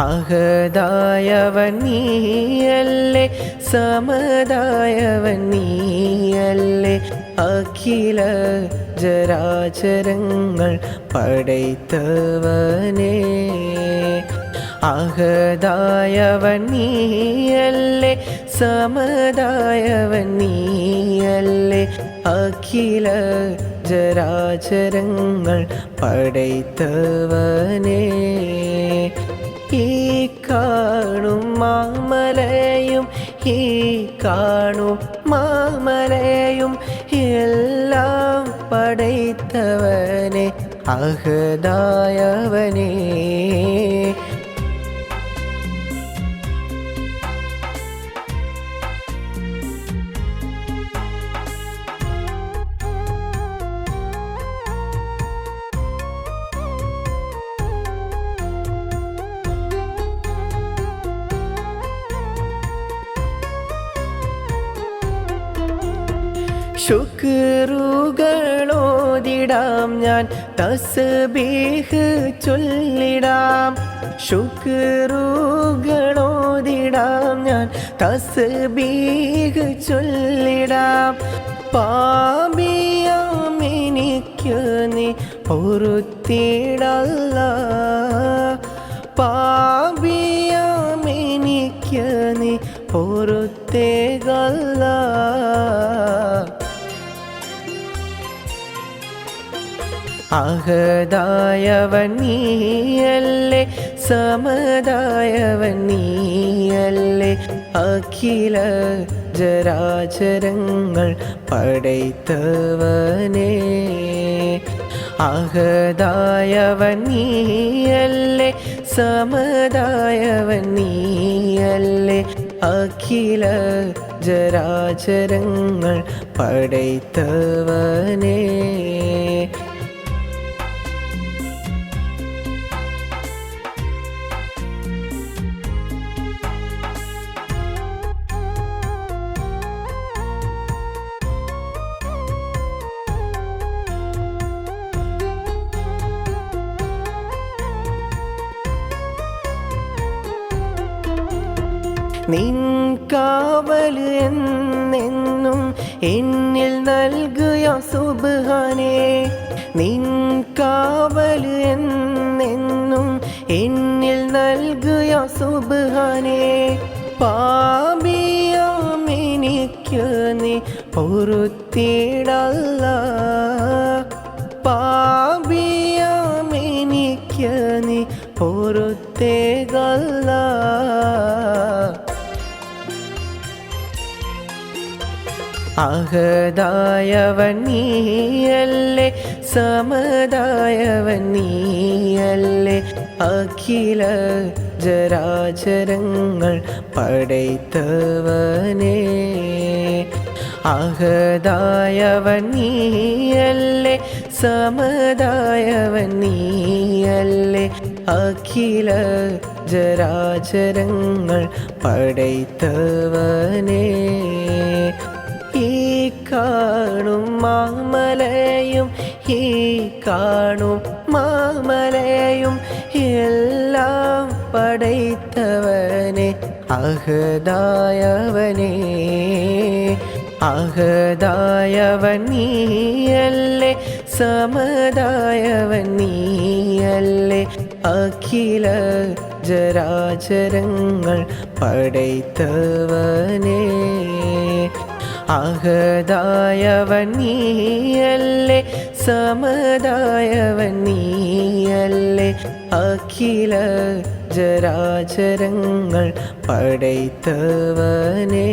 അഹദായവൻ നീയല്ലേ, സമദായവൻ നീയല്ലേ, അഖില ജരാചരങ്ങൾ പടൈത്തവനേ. അഹദായവൻ നീയല്ലേ, സമദായവൻ നീയല്ലേ, അഖില ജരാചരങ്ങൾ പടൈത്തവനേ. ഈ കാണും മാമലയും ഈ കാണും മാമലയും എല്ലാം പടൈത്തവനെ അഹദായവനേ. ശുക്റുകളോതിടാം ഞാൻ, തസ്ബീഹ് ചൊല്ലിടാം. ശുക്റുകളോതിടാം ഞാൻ, തസ്ബീഹ് ചൊല്ലിടാം. പാപിയാം എനിക്ക് നീ പൊറുത്തിടല്ലാ, പാപിയാം എനിക്ക് നീ പൊറുത്തേകല്ലാ. അഹദായവൻ നീയല്ലേ, സമദായവൻ നീയല്ലേ, അഖില ജരാചരങ്ങൾ പടൈത്തവനേ. അഹദായവൻ നീയല്ലേ, സമദായവൻ നീയല്ലേ, അഖില ജരാചരങ്ങൾ പടൈത്തവനേ. നിൻ കാവൽ എന്നെന്നും എന്നിൽ നൽകുക സുബ്ഹാനേ. നിൻ കാവൽ എന്നെന്നും എന്നിൽ നൽകുക സുബ്ഹാനേ. പാപിയാം എനിക്ക് നീ പൊറുത്തിടല്ലാ, പാപിയാം എനിക്ക് നീ പൊറുത്തേകല്ലാ. അഹദായവൻ നീയല്ലേ, സമദായവൻ നീയല്ലേ, അഖില ജരാചരങ്ങൾ പടൈത്തവനേ. അഹദായവൻ നീയല്ലേ, സമദായവൻ നീയല്ലേ, അഖില ജരാചരങ്ങൾ പടൈത്തവനേ. ഈ കാണും മാമലയും ഈ കാണും മാമലയും എല്ലാം പടൈത്തവനെ അഹദായവനേ. അഹദായവൻ നീയല്ലേ, സമദായവൻ നീയല്ലേ, അഖില ജരാചരങ്ങൾ പടൈത്തവനേ. അഹദായവൻ നീയല്ലേ, സമദായവൻ നീയല്ലേ, അഖില ജരാചരങ്ങൾ പടൈത്തവനേ.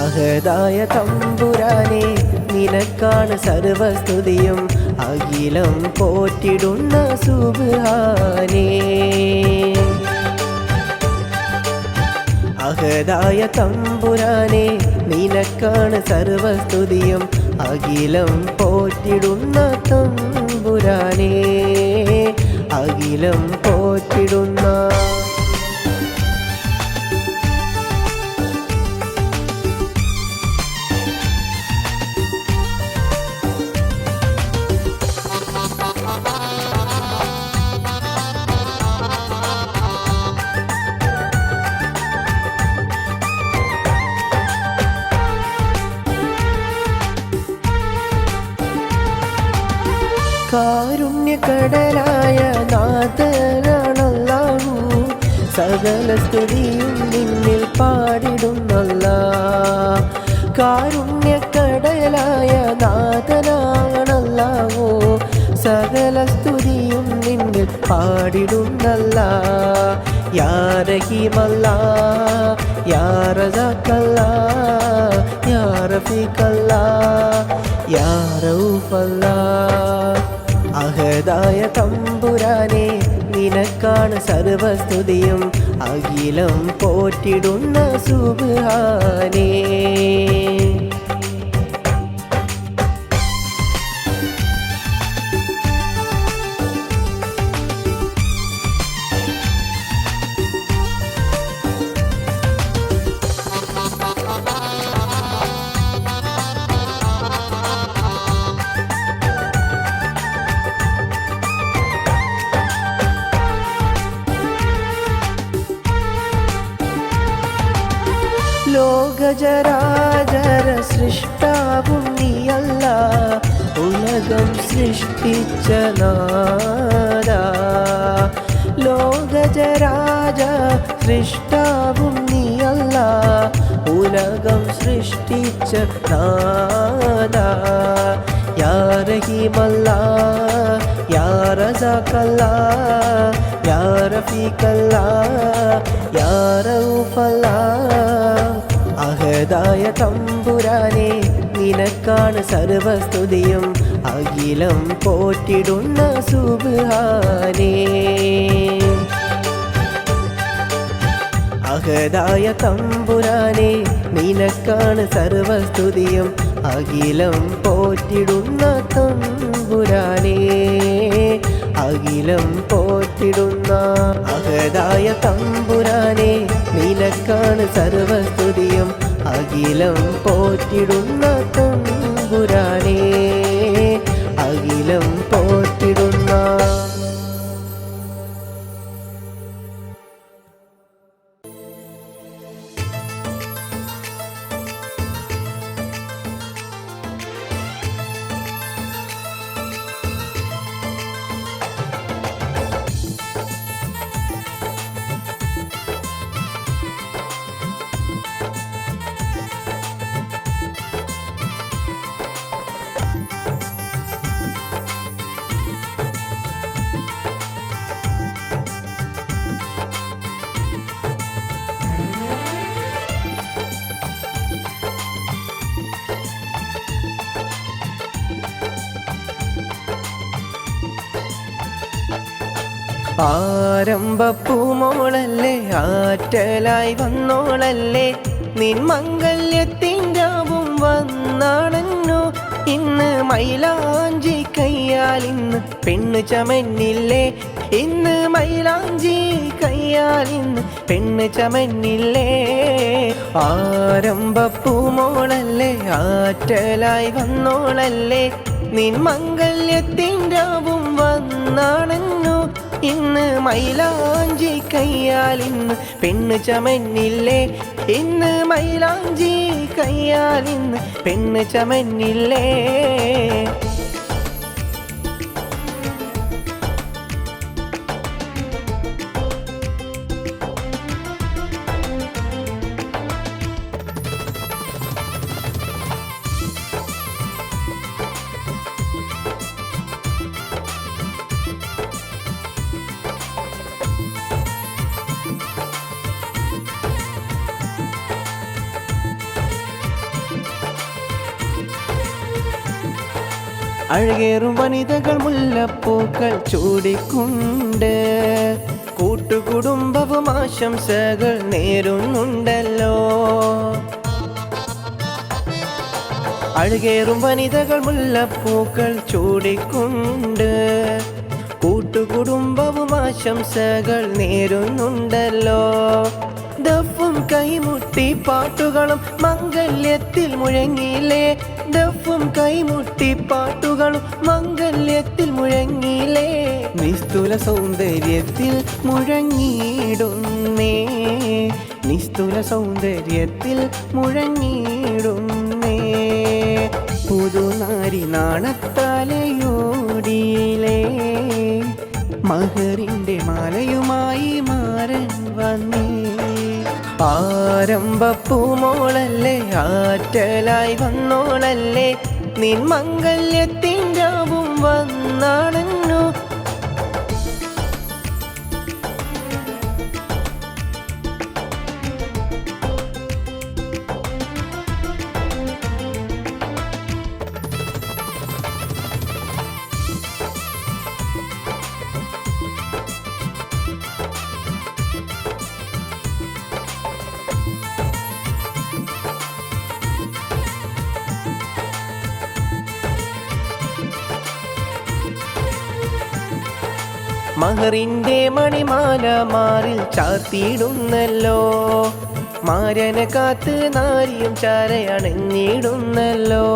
അഹദായ തമ്പുരാനെ നിനക്കാണ് സർവസ്തുതിയും. അഖിലം പോറ്റിടുന്ന സുബ്ഹാനേ. അഹദായ തമ്പുരാനെ നിനക്കാണ് സർവസ്തുതിയും അഖിലം പോറ്റിടുന്ന തമ്പുരാനെ, അഖിലം പോറ്റിടുന്ന. കാരുണ്യക്കടലായ നാഥനാണല്ലാഹു, സകല സ്തുതിയും നിന്നിൽ പാടിടുന്നല്ലാഹ്. കാരുണ്യക്കടലായ നാഥനാണല്ലാഹു, സകല സ്തുതിയും നിന്നിൽ പാടിടുന്നല്ലാഹ്. യാ റഹീമല്ലാഹ്, യാ റസാഖല്ലാഹ്, യാ റഫീഖല്ലാഹ്, യാ റഊഫല്ലാഹ്. അഹദായ തമ്പുരാനെ നിനക്കാണ് സർവസ്തുതിയും അഖിലം പോറ്റിടുന്ന സുബ്ഹാനേ. ലോകചരാചര സൃഷ്ടാവും നീയല്ല, ഉലകം സൃഷ്ടിച്ച നാഥാ. ലോകചരാചര സൃഷ്ടാവും നീയല്ല, ഉലകം സൃഷ്ടിച്ച നാഥാ. യാ റഹീമല്ലാഹ്, യാ റസാഖല്ലാഹ്, യാ റഫീഖല്ലാഹ്, യാ റഊഫല്ലാഹ്. അഹദായ തമ്പുരാനെ നിനക്കാണ് സർവസ്തുതിയും അഖിലം പോറ്റിടുന്ന സുബ്ഹാനേ. അഹദായ തമ്പുരാനെ നിനക്കാണ് സർവസ്തുതിയും അഖിലം പോറ്റിടുന്ന തമ്പുരാനെ, അഖിലം പോറ്റിടുന്ന. അഹദായ തമ്പുരാനെ നിനക്കാണ് സർവസ്തുതിയും അഖിലം പോറ്റിടുന്ന തമ്പുരാനെ, അഖിലം പോറ്റിടുന്ന. ആരംഭപ്പൂമോളല്ലേ, ആറ്റലായി വന്നോളല്ലേ, നിൻ മംഗല്യത്തിൻ്റാവും വന്നാണന്നു. ഇന്ന് മൈലാഞ്ചി കയ്യാൽ ഇന്ന് പെണ്ണ് ചമന്നില്ലേ, ഇന്ന് മൈലാഞ്ചി കയ്യാൽ ഇന്ന് പെണ്ണ് ചമന്നില്ലേ. ആരംഭപ്പൂമോളല്ലേ, ആറ്റലായി വന്നോളല്ലേ, നിൻ മംഗല്യത്തിൻ്റാവും വന്നാണന്നു. ഇന്ന് മൈലാഞ്ചി കയ്യാൽ ഇന്ന് പെണ്ണ് ചമന്നില്ലേ, ഇന്ന് മൈലാഞ്ചി കയ്യാൽ ഇന്ന് പെണ്ണ് ചമന്നില്ലേ. അഴകേറും വനിതകൾ മുല്ലപ്പൂക്കൾ ചൂടിക്കൊണ്ട് കൂട്ടുകുടുംബവും ആശംസകൾ നേരുന്നുണ്ടല്ലോ. അഴകേറും വനിതകൾ മുല്ലപ്പൂക്കൾ ചൂടിക്കൊണ്ട് കൂട്ടുകുടുംബവും ആശംസകൾ നേരുന്നുണ്ടല്ലോ. ദഫും കൈമുട്ടി പാട്ടുകളും മംഗല്യത്തിൽ മുഴങ്ങിയില്ലേ. ദഫും കൈമുട്ടി പാട്ടുകളും മംഗല്യത്തിൽ മുഴങ്ങിയില്ലേ. നിസ്തുല സൗന്ദര്യത്തിൽ മുഴങ്ങിയിടുന്നേ. നിസ്തുല സൗന്ദര്യത്തിൽ മുഴങ്ങിയിടുന്നേ. പുതുനാരി നാണത്താലയോടിയിലേ. മഹറിന്റെ മാലയുമായി മാരൻ വന്നേ. ആരംഭപ്പൂമോളല്ലേ ആറ്റലായി വന്നോളല്ലേ. നിൻ മംഗല്യത്തിൻ രാവും വന്നാണന്നു. മഹറിന്റെ മണിമാല മാറിൽ ചാർത്തിയിടുന്നല്ലോ. മാരനെ കാത്ത് നാരിയും ചാരയണഞ്ഞിടുന്നല്ലോ.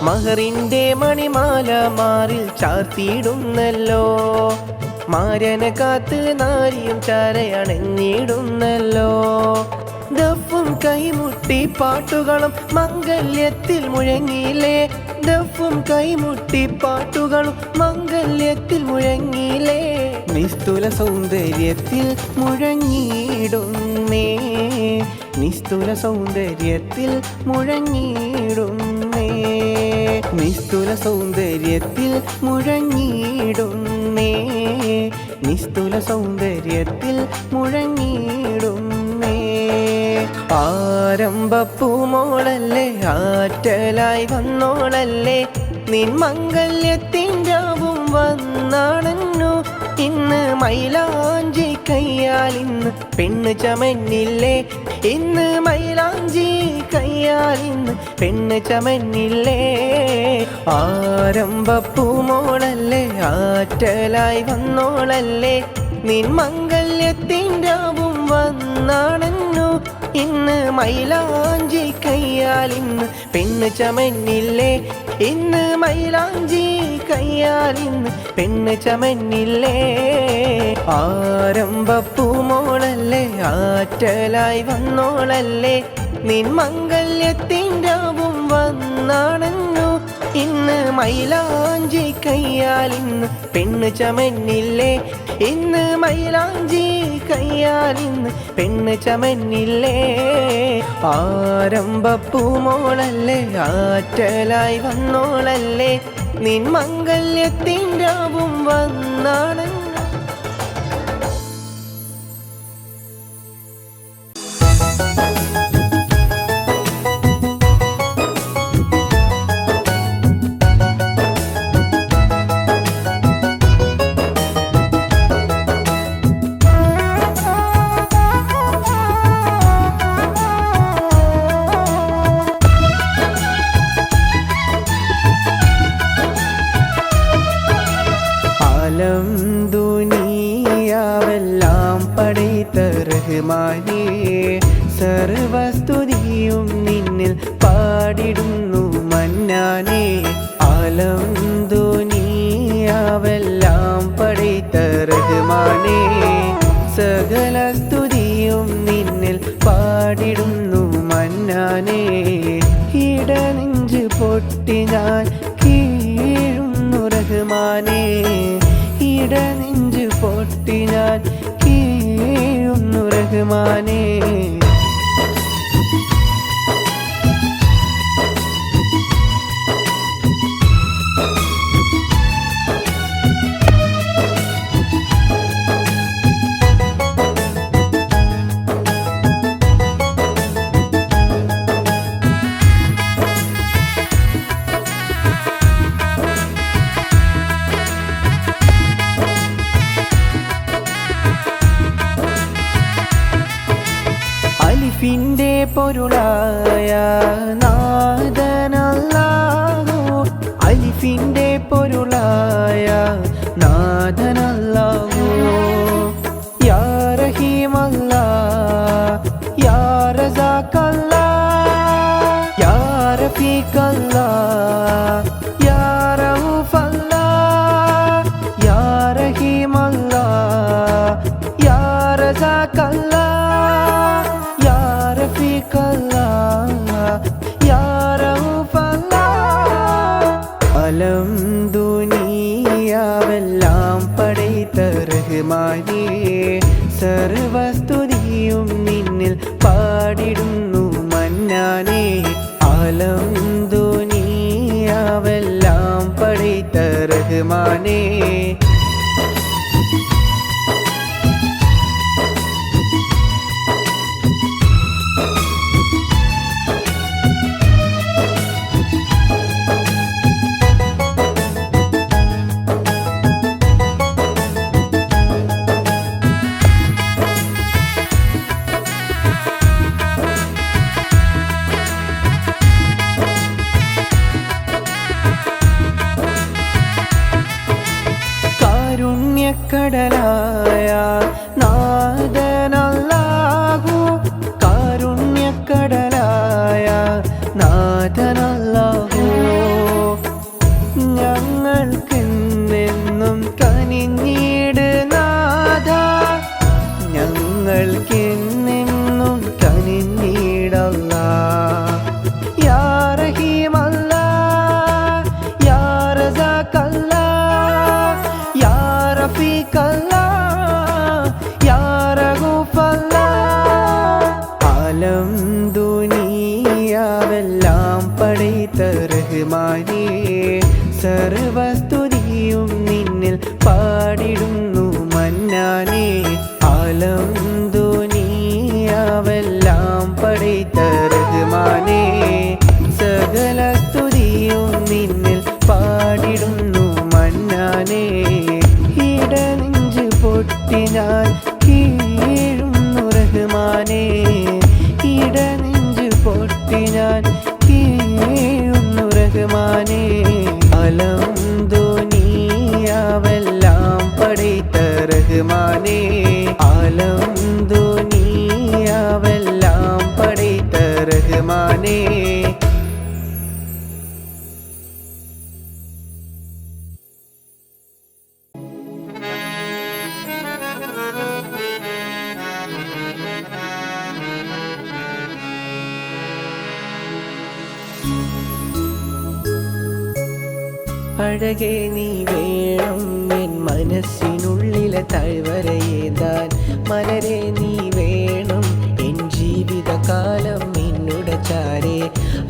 മഹറിന്റെ മണിമാല മാറിൽ ചാർത്തിയിടുന്നല്ലോ. മാരനെ കാത്ത് നാരിയും ചാരയണഞ്ഞിടുന്നല്ലോ. ദഫും കൈമുട്ടി പാട്ടുകളും മംഗല്യത്തിൽ മുഴങ്ങിയില്ലേ. ദഫും കൈമുട്ടി പാട്ടുകളും മംഗല്യത്തിൽ മുഴങ്ങിയില്ലേ. നിസ്തുല സൗന്ദര്യത്തിൽ മുഴങ്ങിയിടുന്നേ. നിസ്തുല സൗന്ദര്യത്തിൽ മുഴങ്ങിയിടുന്നേ. നിസ്തുല സൗന്ദര്യത്തിൽ മുഴങ്ങിയിടുന്നേ. നിസ്തുല സൗന്ദര്യത്തിൽ മുഴങ്ങിയിടുന്നേ. ആരംഭപ്പൂമോളല്ലേ ആറ്റലായി വന്നോളല്ലേ. നിൻ മംഗല്യത്തിൻ രാവും വന്നാണന്നു. ഇന്ന് മൈലാഞ്ചി കയ്യാൽ ഇന്ന് പെണ്ണ് ചമന്നില്ലേ. ഇന്ന് മൈലാഞ്ചി കയ്യാൽ ഇന്ന് പെണ്ണ് ചമന്നില്ലേ. ആരംഭപ്പൂമോളല്ലേ ആറ്റലായി വന്നോളല്ലേ. നിൻ മംഗല്യത്തിൻ രാവും വന്നാണന്നു. ഇന്ന് മൈലാഞ്ചി കയ്യാൽ ഇന്ന് പെണ്ണ് ചമന്നില്ലേ. ഇന്ന് മൈലാഞ്ചി കയ്യാൽ ഇന്ന് പെണ്ണ് ചമന്നില്ലേ. ആരംഭപ്പൂമോളല്ലേ ആറ്റലായി വന്നോളല്ലേ. നിൻ മംഗല്യത്തിൻ രാവും വന്നാണന്നു. ഇന്ന് മൈലാഞ്ചി കയ്യാൽ ഇന്ന് പെണ്ണ് ചമന്നില്ലേ. ഇന്ന് മൈലാഞ്ചി കയ്യാൽ ഇന്ന് പെണ്ണ് ചമന്നില്ലേ. ആരംഭപ്പൂമോളല്ലേ ആറ്റലായി വന്നോളല്ലേ. നിൻ മംഗല്യത്തിൻ രാവും വന്നാണന്നു. ദുനിയാവെല്ലാം പടൈത്ത റഹ്മാനേ. സർവസ്തുതിയും നിന്നിൽ പാടിടുന്നു മന്നാനേ. ആലം ദുനിയാവെല്ലാം പടൈത്ത റഹ്മാനേ. സകല സ്തുതിയും നിന്നിൽ പാടിടുന്നു മന്നാനേ. ഇടനെഞ്ച് പൊട്ടി ഞാൻ കീഴുന്നു റഹ്മാനേ. ഇടനെഞ്ച് പൊട്ടി ഞാൻ കീഴുന്നു റഹ്മാനേ. അലിഫിൻ്റെ പൊരുളായ നാഥനല്ലാഹു അലിഫിൻ്റെ പൊരുളായ നാഥനല്ലാഹു യാ റഹീമല്ലാ യാ റസാഖല്ലാ യാ റഫീഖല്ലാ യാ റഊഫല്ലാ യാ റഹീമല്ലാ യാ റസാഖല്ലാ യാ റഫീഖല്ലാ യാ റഊഫല്ലാ അലം ദുനിയാവെല്ലാം പടൈത്ത റഹ്മാനേ സർവസ്തുതിയും നിന്നിൽ പാടിടുന്നു മന്നാനേ അലം ദുനിയാവെല്ലാം പടൈത്ത റഹ്മാനേ കാരുണ്യക്കടലായ നാഥനല്ലാഹു കാരുണ്യക്കടലായ നാഥനല്ലാഹു ഞങ്ങൾക്കെന്നെന്നും കനിഞ്ഞീട് നാഥ ഞങ്ങൾക്കെന്നെന്നും കനിഞ്ഞീടല്ലാ യാ റഹീമല്ലാ യാ റസാഖല്ലാ യാ റഫീഖല്ലാ യാ റഊഫല്ലാ അലം ദുനിയാവെല്ലാം പടൈത്ത റഹ്മാനേ സർവസ്തുതിയും നിന്നിൽ പാടിടുന്നു മന്നാനേ അലം ദുനിയാവെല്ലാം പടൈത്ത റഹ്മാനേ സകല സ്തുതിയും നിന്നിൽ പാടിടുന്നു മന്നാനേ ഇടനെഞ്ച് പൊട്ടി ഞാൻ കീഴുന്നു റഹ്മാനേ ഇടനെഞ്ച് പൊട്ടി ഞാൻ കീഴുന്നു റഹ്മാനേ അലം ദുനിയാവെല്ലാം പടൈത്ത റഹ്മാനേ അലം ദുനിയാവെല്ലാം പടൈത്ത റഹ്മാനേ അഴകേ നീ വേണം എൻ മനസ്സിനുള്ളിലെ താഴ്വരയേന്താൻ മലരെ നീ വേണം എൻ ജീവിതകാലം നിന്നുടെ ചാരേ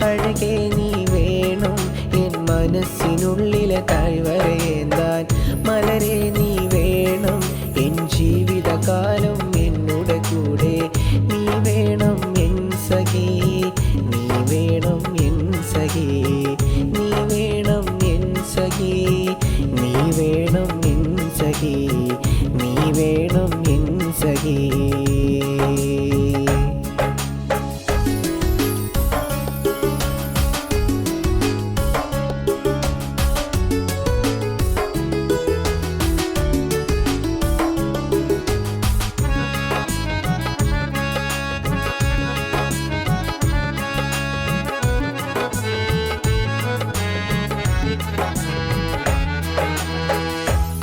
അഴകേ നീ വേണം എൻ മനസ്സിനുള്ളിലെ താഴ്വരയേന്താൻ മലരെ നീ വേണം എൻ ജീവിതകാലം എന്നുടെ കൂടെ നീ വേണം എൻ സഖി നീ വേണം എൻ സഖി നീ വേണം എൻ സഖി നീ വേണം എൻ സഖി നീ വേണം എൻ സഖി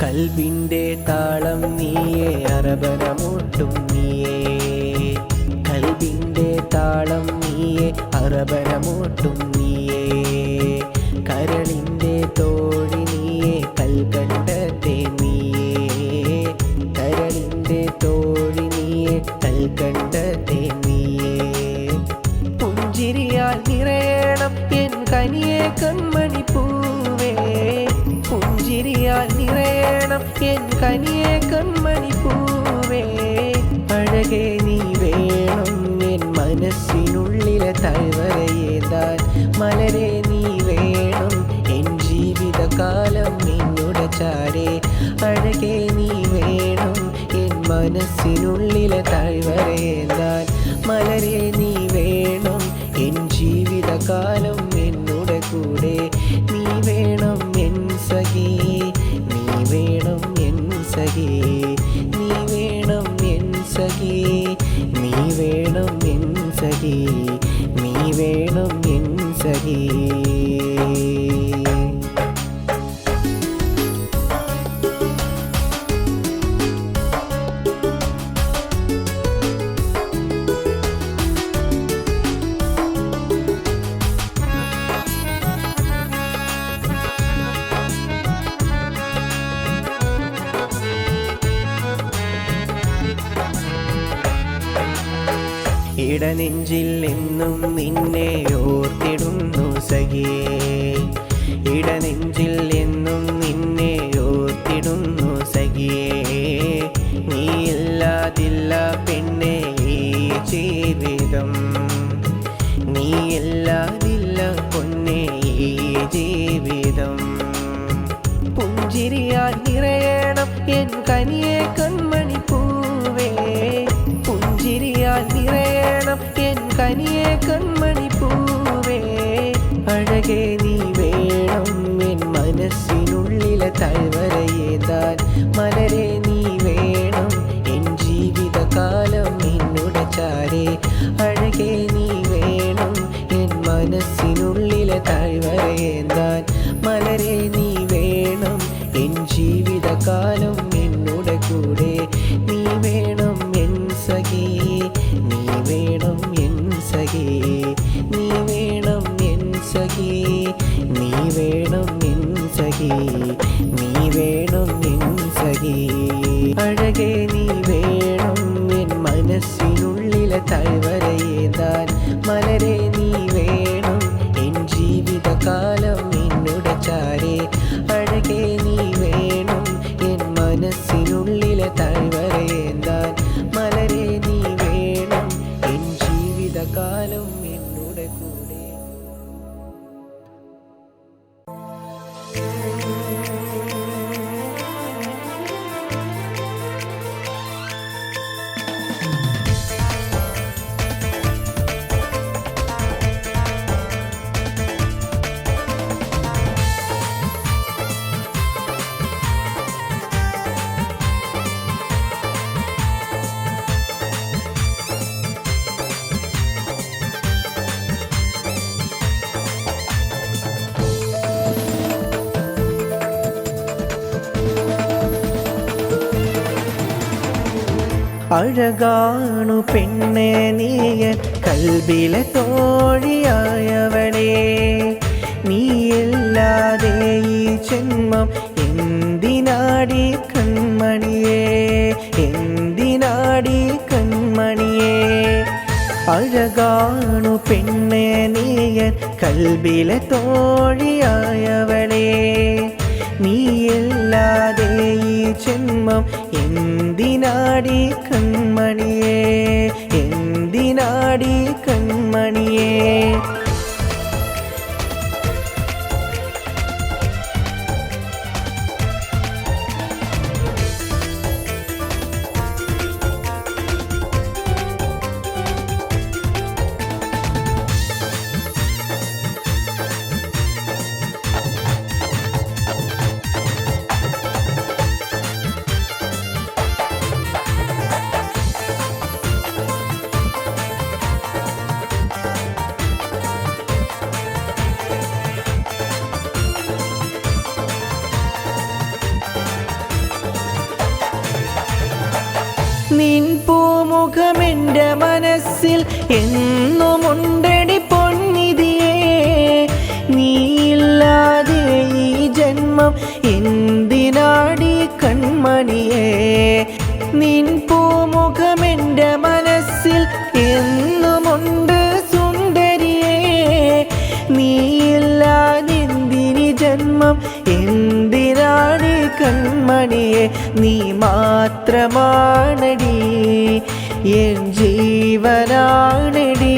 കൽബിൻ്റെ താളം നീയേ അറബനമൂട്ടും നീയേ കൽബിൻ്റെ താളം നീയേ അറബനമൂട്ടും നീയേ കരളിൻ്റെ തോഴി നീയേ കൽക്കണ്ടത്തെ നീയേ കരളിൻ്റെ തോഴി നീയേ കൽക്കണ്ടത്തെ നീയേ പുഞ്ചിരിയാൽ നിറയണം എൻ കനിയെ കൺമണി പൂവേ പുഞ്ചിരിയാൽ നിറയണം എൻ കനിയെ കൺമണി പൂവേ അഴകേ നീ വേണം എൻ മനസ്സിനുള്ളിലെ താഴ്വരയേന്താൻ മലരെ നീ വേണം എൻ ജീവിതകാലം നിന്നുടെ ചാരേ അഴകേ നീ വേണം എൻ മനസ്സിനുള്ളിലെ താഴ്വരയേന്താൻ മലരെ നീ ജീവിതകാലം എന്നുടെ കൂടെ നീ വേണം എൻ സഖി, നീ വേണം എൻ സഖി, നീ വേണം എൻ സഖി, നീ വേണം എൻ സഖി, നീ വേണം എൻ സഖി. ഇടനെഞ്ചിൽ എന്നും നിന്നെ ഓർത്തിടുന്നു സഖിയേ, ഇടനെഞ്ചിൽ എന്നും നിന്നെ ഓർത്തിടുന്നു സഖിയേ. നീയില്ലാതില്ല പെണ്ണേ ഈ ജീവിതം, നീയില്ലാതില്ല പൊന്നേ ഈ ജീവിതം. പുഞ്ചിരിയാൽ നിറയണം എൻ കനിയെ കൺമണി പൂവേ, പുഞ്ചിരിയാൽ നിറയണം എൻ കനിയെ കൺമണി പൂവേ. അഴകേ നീ വേണം എൻ മനസ്സിനുള്ളിലെ താഴ്വരയേതാൻ, മലരെ നീ വേണം എൻ ജീവിതകാലം നിന്നുടെ ചാരേ. അഴകേ നീ വേണം എൻ മനസ്സിനുള്ളിലെ താഴ്വരയേതാൻ, മലരെ നീ വേണം എൻ ജീവിതകാലം നിന്നുടെ കൂടെ നീ വേണം എൻ സഖി, നീ വേണം എൻ സഖി, നീ വേണം എൻ സഖി, നീ വേണം എൻ സഖി, നീ വേണം എൻ സഖി. അഴകേ നീ വേണം എൻ മനസ്സിനുള്ളിലെ താഴ്വരയേതാൻ, മലരെ നീ വേണം എൻ ജീവിതകാലം നിന്നുടെ ചാരേ. അഴകേ നീ വേണം എൻ മനസ്സിനുള്ളിലെ താഴ്വരയേതാൻ, മലരെ നീ വേണം എൻ ജീവിതകാലം എന്നുടെ കൂടെ. അഴകാണു പെണ്ണെ നീയൻ കൽബിലെ തോഴിയായവളെ, നീയില്ലാതെ ഈ ജന്മം എന്തിനാടി കൺമണിയേ, എന്തിനാടി കൺമണിയേ. അഴകാണു പെണ്ണെ നീയൻ കൽബിലെ തോഴിയായവളെ, നീയില്ലാതെ ഈ ജന്മം എന്തിനാടി കൺമണിയേ, എന്തിനാടി കൺമണിയേ. നിൻ പൂമുഖമെൻ്റെ മനസ്സിൽ എന്നുമുണ്ടടി പൊന്നിധിയേ, നീയില്ലാതെ ഈ ജന്മം എന്തിനാടി കൺമണിയേ. നിൻ പൂമുഖമെൻ്റെ മനസ്സിൽ എന്നുമുണ്ട് സുന്ദരിയേ, നീയില്ലാതെ എന്തിനി ജന്മം എന്തിനാടി കൺമണിയെ. നീ മാത്രമാണടി എൻ ജീവനാണടി.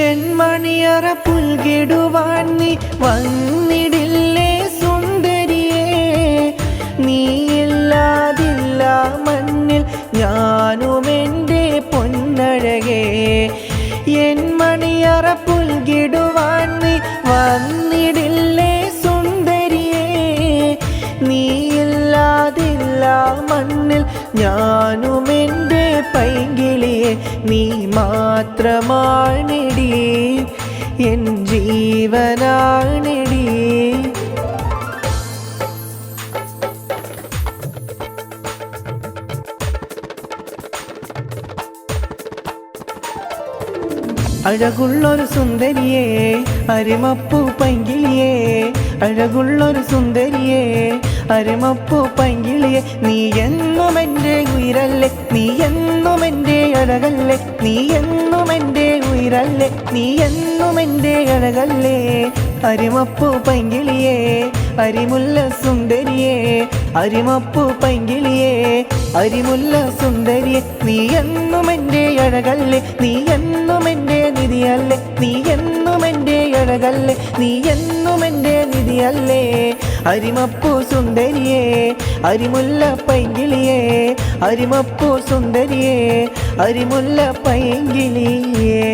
എൻ മണിയറ പുൽകിടുവാൻ നീ വന്നിടില്ലേ സുന്ദരിയേ, നീയില്ലാതില്ല മണ്ണിൽ ഞാനും എൻ്റെ പൊന്നഴകേ. എൻ മണിയറ പുൽകിടുവാൻ നീ വന്നിടില്ലേ സുന്ദരിയേ, നീയില്ലാതില്ല മണ്ണിൽ ഞാനും എൻ്റെ പൈങ്കിളിയെ. നീ മാത്രമാണെടി എൻ ജീവനാണെടി. അഴകുള്ളൊരു സുന്ദരിയേ അരിമപ്പൂ പൈങ്കിളിയേ, അഴകുള്ളൊരു സുന്ദരിയേ അരിമപ്പൂ പൈങ്കിളിയേ. നീ എന്നും എൻ്റെ ഉയിരല്ലേ, നീ എന്നും എൻ്റെ അഴകല്ലേ, നീ എന്നും എൻ്റെ ഉയിരല്ലേ, നീ എന്നും എൻ്റെ അഴകല്ലേ. അരിമപ്പൂ പൈങ്കിളിയേ അരിമുല്ല സുന്ദരിയേ, അരിമപ്പൂ പൈങ്കിളിയേ അരിമുല്ല സുന്ദരിയേ. നീ എന്നും എൻ്റെ അഴകല്ലേ, നീ എന്നും എൻ്റെ നിധിയല്ലേ, നീ എന്നും എൻ്റെ അഴകല്ലേ, നീ എന്നും എൻ്റെ നിധിയല്ലേ. അരിമപ്പൂ സുന്ദരിയേ അരിമുല്ല പൈങ്കിളിയേ, അരിമപ്പൂ സുന്ദരിയേ അരിമുല്ല പൈങ്കിളിയേ.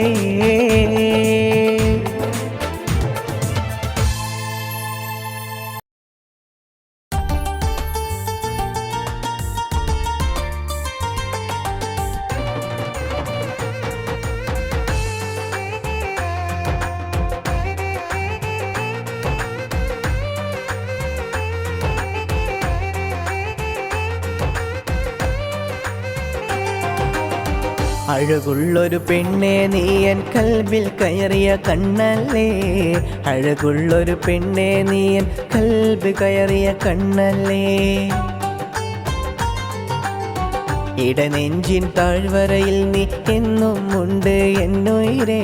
അഴകുള്ളൊരു പെണ്ണെ നീ എൻ കൽബിൽ കയറിയ കണ്ണല്ലേ, അഴകുള്ളൊരു പെണ്ണെ നീ എൻ കൽബ് കയറിയ കണ്ണല്ലേ. ഇടനെഞ്ചിൻ താഴ്വരയിൽ നീ എന്നും ഉണ്ട് എന്നുയിരേ,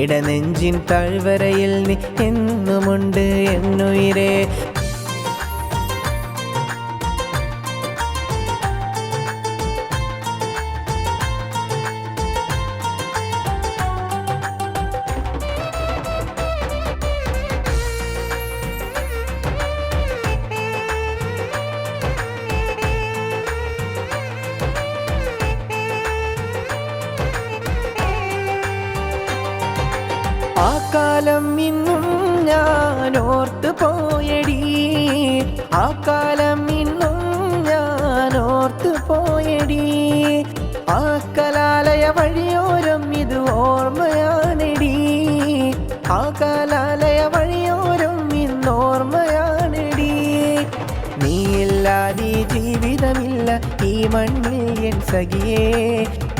ഇടനെഞ്ചിൻ താഴ്വരയിൽ നീ എന്നുമുണ്ട് എന്നുയിരേ. ആ കാലം ഇന്നും ഞാൻ ഓർത്തു പോയടി, ആ കാലം ഇന്നും ഞാൻ ഓർത്തു പോയടി. ആ കലാലയ വഴിയോരം ഇത് ഓർമ്മയാണെടി, ആ കലാലയ വഴിയോരം ഇന്നോർമ്മയാണെടി. നീയില്ലാതെ ജീവിതമില്ല ഈ മണ്ണിൽ എൻ സഖിയേ,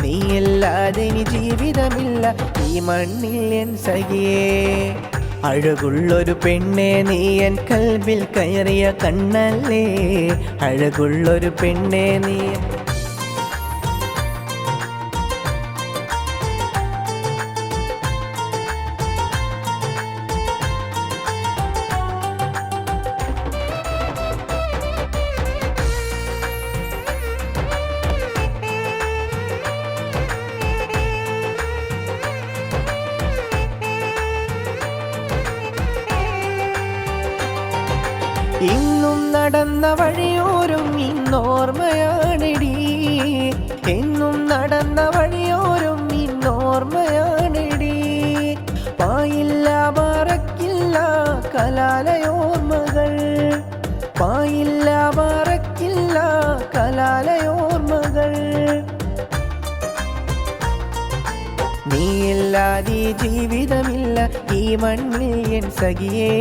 നീയില്ലാതെ ഇനി ജീവിതമില്ല ഈ മണ്ണിൽ എൻ സഖിയേ. അഴകുള്ളൊരു പെണ്ണെ നീ എൻ കൽബിൽ കയറിയ കണ്ണല്ലേ, അഴകുള്ളൊരു പെണ്ണെ നീ. ഇന്നും നടന്ന വഴിയോരും ഇന്നോർമ്മയാണെടി, എന്നും നടന്ന വഴിയോരും ഇന്നോർമ്മയാണെടി. പായില്ല മറക്കില്ല കലാലയോർമ്മകൾ, പായില്ല മറക്കില്ല കലാലയോർമ്മകൾ. നീയില്ലാതെ ജീവിതമില്ല ഈ മണ്ണിൽ എൻ സഖിയേ,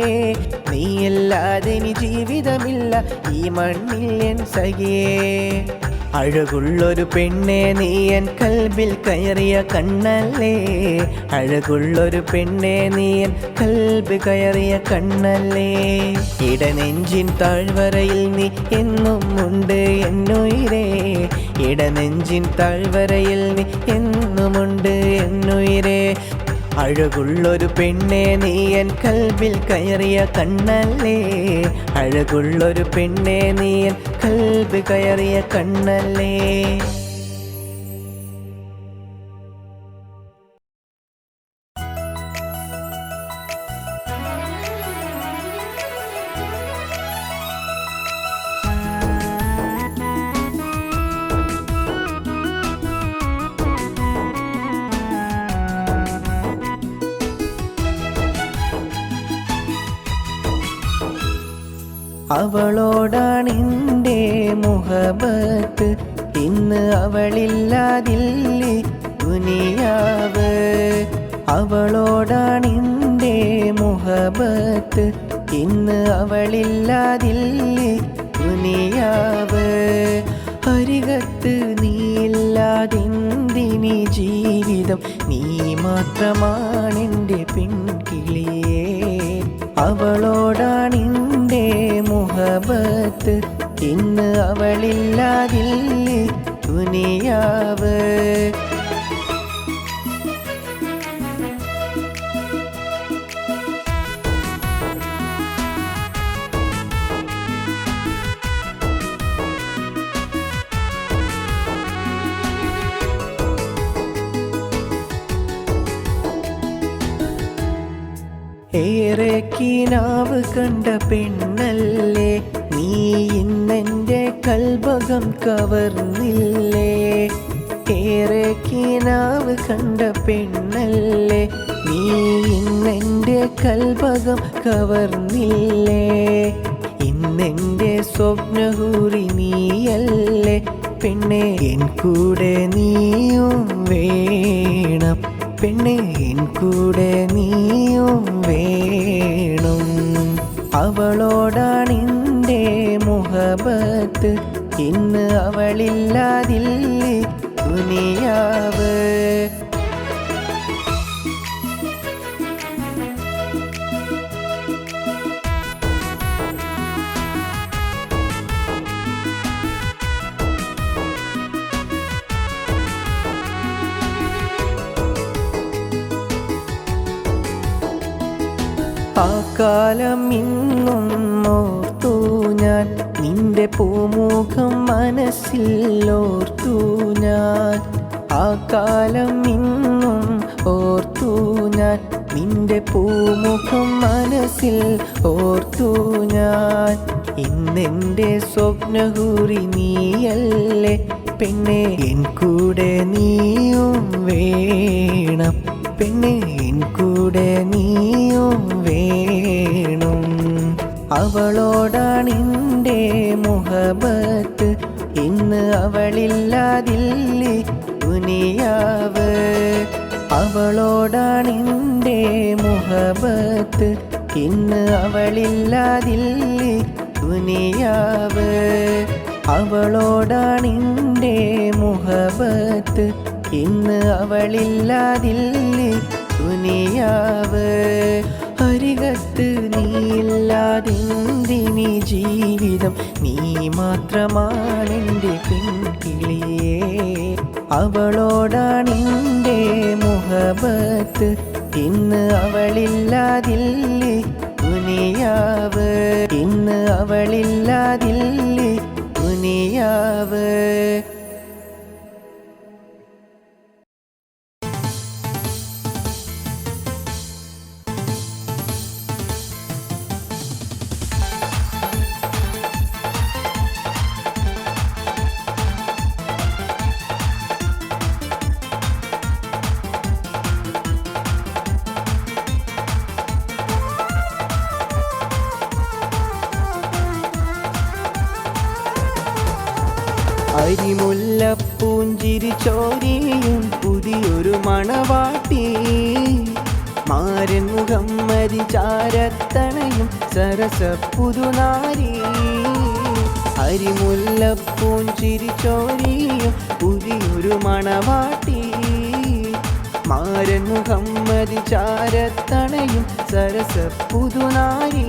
നീയില്ലാതെ ഇനി ജീവിതമില്ല ഈ മണ്ണിൽ എൻ സഖിയേ. അഴകുള്ളൊരു പെണ്ണെ നീ എൻ കൽബിൽ കയറിയ കണ്ണല്ലേ, അഴകുള്ളൊരു പെണ്ണെ നീ എൻ കൽബ് കയറിയ കണ്ണല്ലേ. ഇടനെഞ്ചിൻ താഴ്വരയിൽ നീ എന്നും ഉണ്ട് എന്നുയിരേ, ഇടനെഞ്ചിൻ താഴ്വരയിൽ നീ എന്നുമുണ്ട് എന്നുയിരേ. അഴകുള്ളൊരു പെണ്ണെ നീ എൻ കൽബിൽ കയറിയ കണ്ണല്ലേ, അഴകുള്ളൊരു പെണ്ണെ നീ എൻ കൽബ് കയറിയ കണ്ണല്ലേ. അവളോടാണെൻ്റെ മുഹബത്ത്, ഇന്ന് അവളില്ലാതില്ലേ ദുനിയാവ്. അവളോടാണെൻ്റെ മുഹബത്ത്, ഇന്ന് അവളില്ലാതില്ലേ ദുനിയാവ്. അരികത്ത് നീയില്ലാതെന്തിനി ജീവിതം, നീ മാത്രമാണെൻ്റെ പെൺകിളിയേ. അവളോടാണെൻ്റെ മുഹബത്ത്, ഇന്ന് അവളില്ലാതില്ലേ ദുനിയാവ്. ഏറെ കിനാവ് കണ്ട പെണ്ണല്ലേ നീ, ഇന്നെൻ്റെ കൽബകം കവർന്നില്ലേ. ഏറെ കിനാവ് കണ്ട പെണ്ണല്ലേ നീ, ഇന്നെൻ്റെ കൽബകം കവർന്നില്ലേ. ഇന്നെൻ്റെ സ്വപ്നഹൂറി നീയല്ലേ പെണ്ണെ, എൻ കൂടെ നീയും വേണം പെണ്ണെ, എൻ കൂടെ നീയും വേണം. അവളോടാണെൻ്റെ മുഹബത്ത്, ഇന്ന് അവളില്ലാതില്ലേ ദുനിയാവ്. ആ കാലം ഇന്നും ഓർത്തു ഞാൻ, നിന്റെ പൂമുഖം മനസ്സിൽ ഓർത്തു ഞാൻ. ആ കാലം ഇന്നും ഓർത്തു ഞാൻ, നിന്റെ പൂമുഖം മനസ്സിൽ ഓർത്തു ഞാൻ. ഇന്നെൻ്റെ സ്വപ്നഹൂറി നീയല്ലേ പെണ്ണെ, എൻ കൂടെ നീയും വേണം പെണ്ണെ, എൻ കൂടെ നീയും വേണം. അവളോടാണെൻ്റെ മുഹബത്ത്, ഇന്ന് അവളില്ലാതില്ലേ ദുനിയാവ്. അവളോടാണെൻ്റെ മുഹബത്ത്, ഇന്ന് അവളില്ലാതില്ലേ ദുനിയാവ്. അവളോടാണെൻ്റെ മുഹബത്ത്, ഇന്ന് അവളില്ലാതില്ലേ ദുനിയാവ്. അരികത്ത് നീയില്ലാതെന്തിനി ജീവിതം, നീ മാത്രമാണെൻ്റെ പെൺകിളിയേ. അവളോടാണെൻ്റെ മുഹബത്ത്, ഇന്ന് അവളില്ലാതില്ലേ ദുനിയാവ്. ഇന്ന് അവളില്ലാതില്ലേ ദുനിയാവ്. അരിമുല്ലപ്പൂഞ്ചിരി ചോരിയും പുതിയൊരു മണവാട്ടി, മാരൻ മുഹമ്മദി ചാരത്തണയും സരസ പുതുനാരി. അരിമുല്ലപ്പൂഞ്ചിരി ചോരിയും പുതിയൊരു മണവാട്ടി, മാരൻ മുഹമ്മദി ചാരത്തണയും സരസ പുതുനാരി.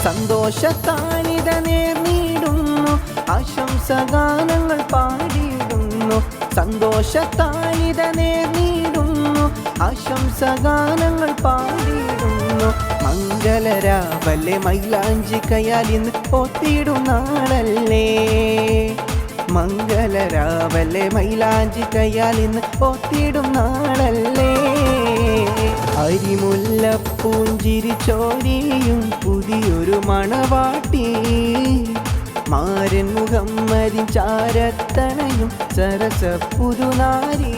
സന്തോഷത്താനിത നേർന്നിടുന്നു, ആശംസഗാനങ്ങൾ പാടിയിടുന്നു. സന്തോഷത്താനിത നേർന്നിടുന്നു, ആശംസഗാനങ്ങൾ പാടിയിടുന്നു. മംഗളരാവല്ലേ മൈലാഞ്ചി കയാലിന്ന് പോത്തിടും നാളല്ലേ, മംഗലരാവല്ലേ മൈലാഞ്ചി കയ്യാൽ ഇന്ന് ഒത്തിടും നാളല്ലേ അരിമുല്ലപ്പൂഞ്ചിരി ചോരിയും പുതിയൊരു മണവാട്ടി മാരൻ മുഹമ്മദിൻ ചാരത്തണയും സരസ പുതുനാരി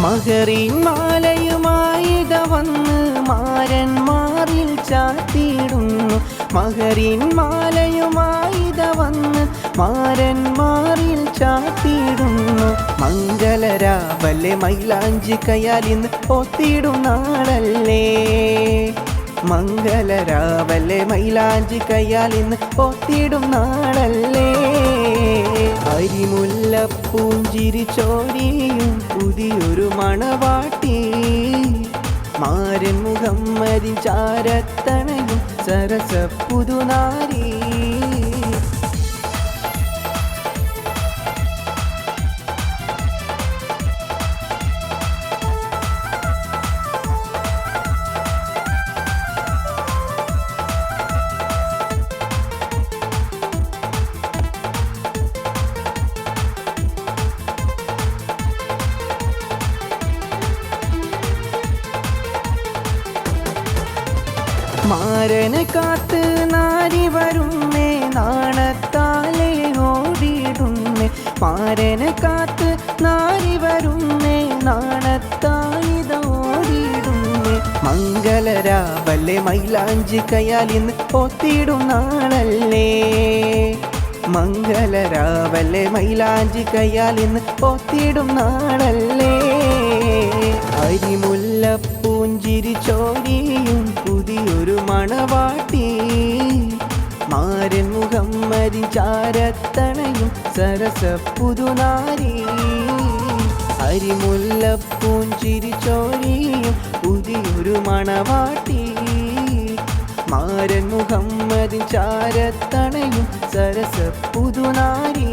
മകരിൻ മാലയുമായിത വന്ന് മാരന്മാരിൽ ചാത്തിയിടുന്നു മകരിൻ മാലയുമായിത വന്ന് മാരന്മാരിൽ ചാത്തിയിടുന്നു മംഗലരാവല്ലേ മൈലാഞ്ചി കയ്യാൽ ഇന്ന് ഒത്തിടും നാളല്ലേ മംഗലരാവല്ലേ മൈലാഞ്ചി കയ്യാൽ ഇന്ന് ഒത്തിടും നാളല്ലേ അരിമുല്ലപ്പൂഞ്ചിരി ചോരിയും പുതിയൊരു മണവാട്ടി മാരൻ മുഹമ്മദിൻ ചാരത്തണയും സരസ പുതുനാരി മാരനെ കാത്ത് നാരി വരുന്നേ നാണത്താലേ ഓടിയിടുന്നേ മാരനെ കാത്ത് നാരി വരുന്നേ നാണത്താലിത ഓടിയിടുന്നേ മംഗലരാവല്ലേ മൈലാഞ്ചി കയ്യാൽ ഇന്ന് ഒത്തിടും നാളല്ലേ മംഗലരാവല്ലേ മൈലാഞ്ചി കയ്യാൽ ഇന്ന് ഒത്തിടും നാളല്ലേ അരിമുല്ലപ്പൂഞ്ചിരി ചോരിയും പുതിയൊരു മണവാട്ടി മാരൻ മുഹമ്മദിൻ ചാരത്തണയും സരസ പുതുനാരി അരിമുല്ലപ്പൂഞ്ചിരി ചോരിയും പുതിയൊരു മണവാട്ടി മാരൻ മുഹമ്മദിൻ ചാരത്തണയും സരസ പുതുനാരി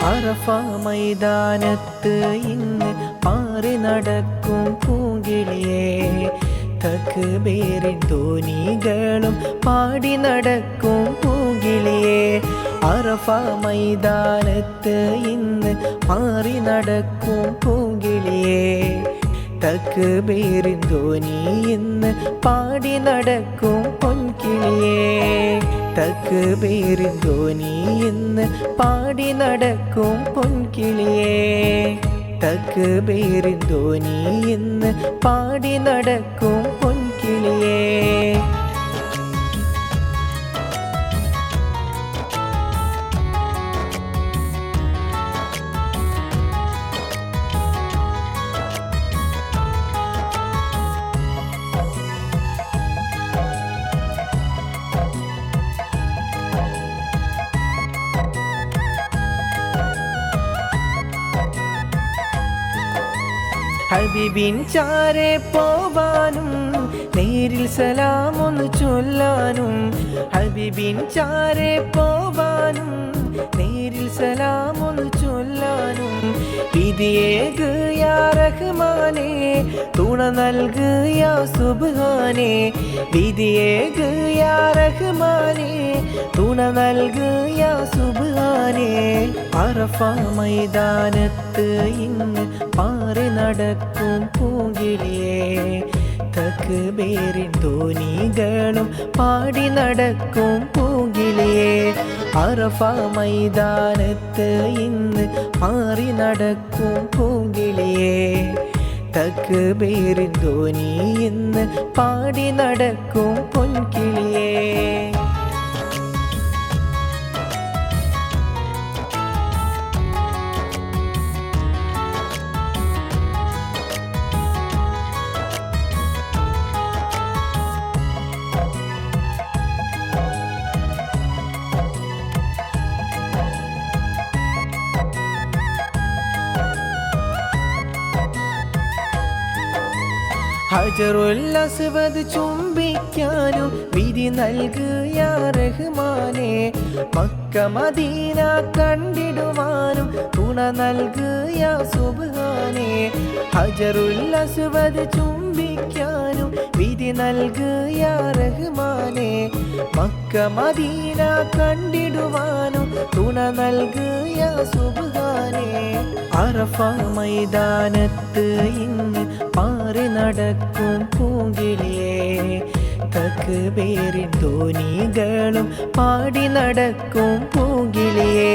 അറഫ മൈതാനത്ത് ഇന്ന് പാറി നടക്കും പൂങ്കിളിയേ തക്ബീറിൻ ധ്വനികളും പാടി നടക്കും പൂങ്കിളിയേ അറഫ മൈതാനത്ത് ഇന്ന് പാറി നടക്കും പൂങ്കിളിയേ തക്ബീറിൻ ധ്വനി ഇന്ന് പാടി നടക്കും പൊൻകിളിയേ തക്ബീറിൻ ധ്വനി ഇന്ന് പാടി നടക്കും പൊൻകിളിയേ തക്ബീറിൻ ധ്വനി ഇന്ന് പാടി നടക്കും പൊൻകിളിയേ ഹബീബിൻ ചാരെ പോവാനും നേരിൽ സലാമൊന്ന് ചൊല്ലാനും ഹബീബിൻ ചാരെ പോവാനും നേരിൽ സലാമൊന്ന് ചൊല്ലാനും വിധിയേക് യാ റഹ്മാനേ തുണ നൽക് യാ സുബ്ഹാനേ വിധിയേക് യാ റഹ്മാനേ തുണ നൽക് യാ സുബ്ഹാനേ അറഫ മൈതാനത്ത് ഇന്ന് പാറി നടക്കും പൂങ്കിളിയേ തക്ബീറിൻ ധ്വനികളും പാടി നടക്കും പൂങ്കിളിയേ അറഫ മൈതാനത്ത് ഇന്ന് പാറി നടക്കും പൂങ്കിളിയേ തക്ബീറിൻ ധ്വനി ഇന്ന് പാടി നടക്കും പൊൻകിളിയേ. ഹജറുൽ അസ്വദ് ചുംബിക്കാനും വിധി നൽകുക റഹ്മാനേ. മക്ക മദീന കണ്ടിടുവാനും തുണ നൽകുക സുബ്ഹാനേ. ഹജറുൽ അസ്വദ് ചുംബിക്കാനും വിധി നൽകുക റഹ്മാനേ. മക്ക മദീന കണ്ടിടുവാനും തുണ നൽകുക സുബ്ഹാനേ. അറഫ മൈതാനത്ത് ഇന്ന് പാറി നടക്കും പൂങ്കിളിയേ. തക്ബീറിൻ ധ്വനികളും പാടി നടക്കും പൂങ്കിളിയേ.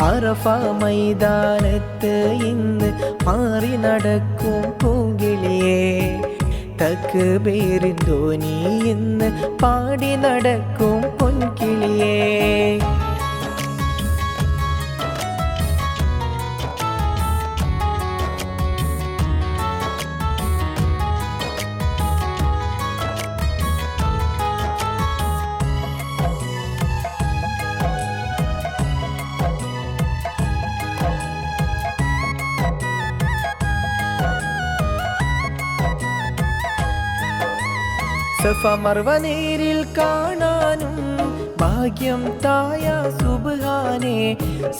അറഫ മൈതാനത്ത് ഇന്ന് പാറി നടക്കും പൂങ്കിളിയേ. തക്ബീറിൻ ധ്വനി ഇന്ന് പാടി നടക്കും പൊൻകിളിയേ. സഫ മർവ നേരിൽ കാണാനും ഭാഗ്യം തായ സുബ്ഹാനേ.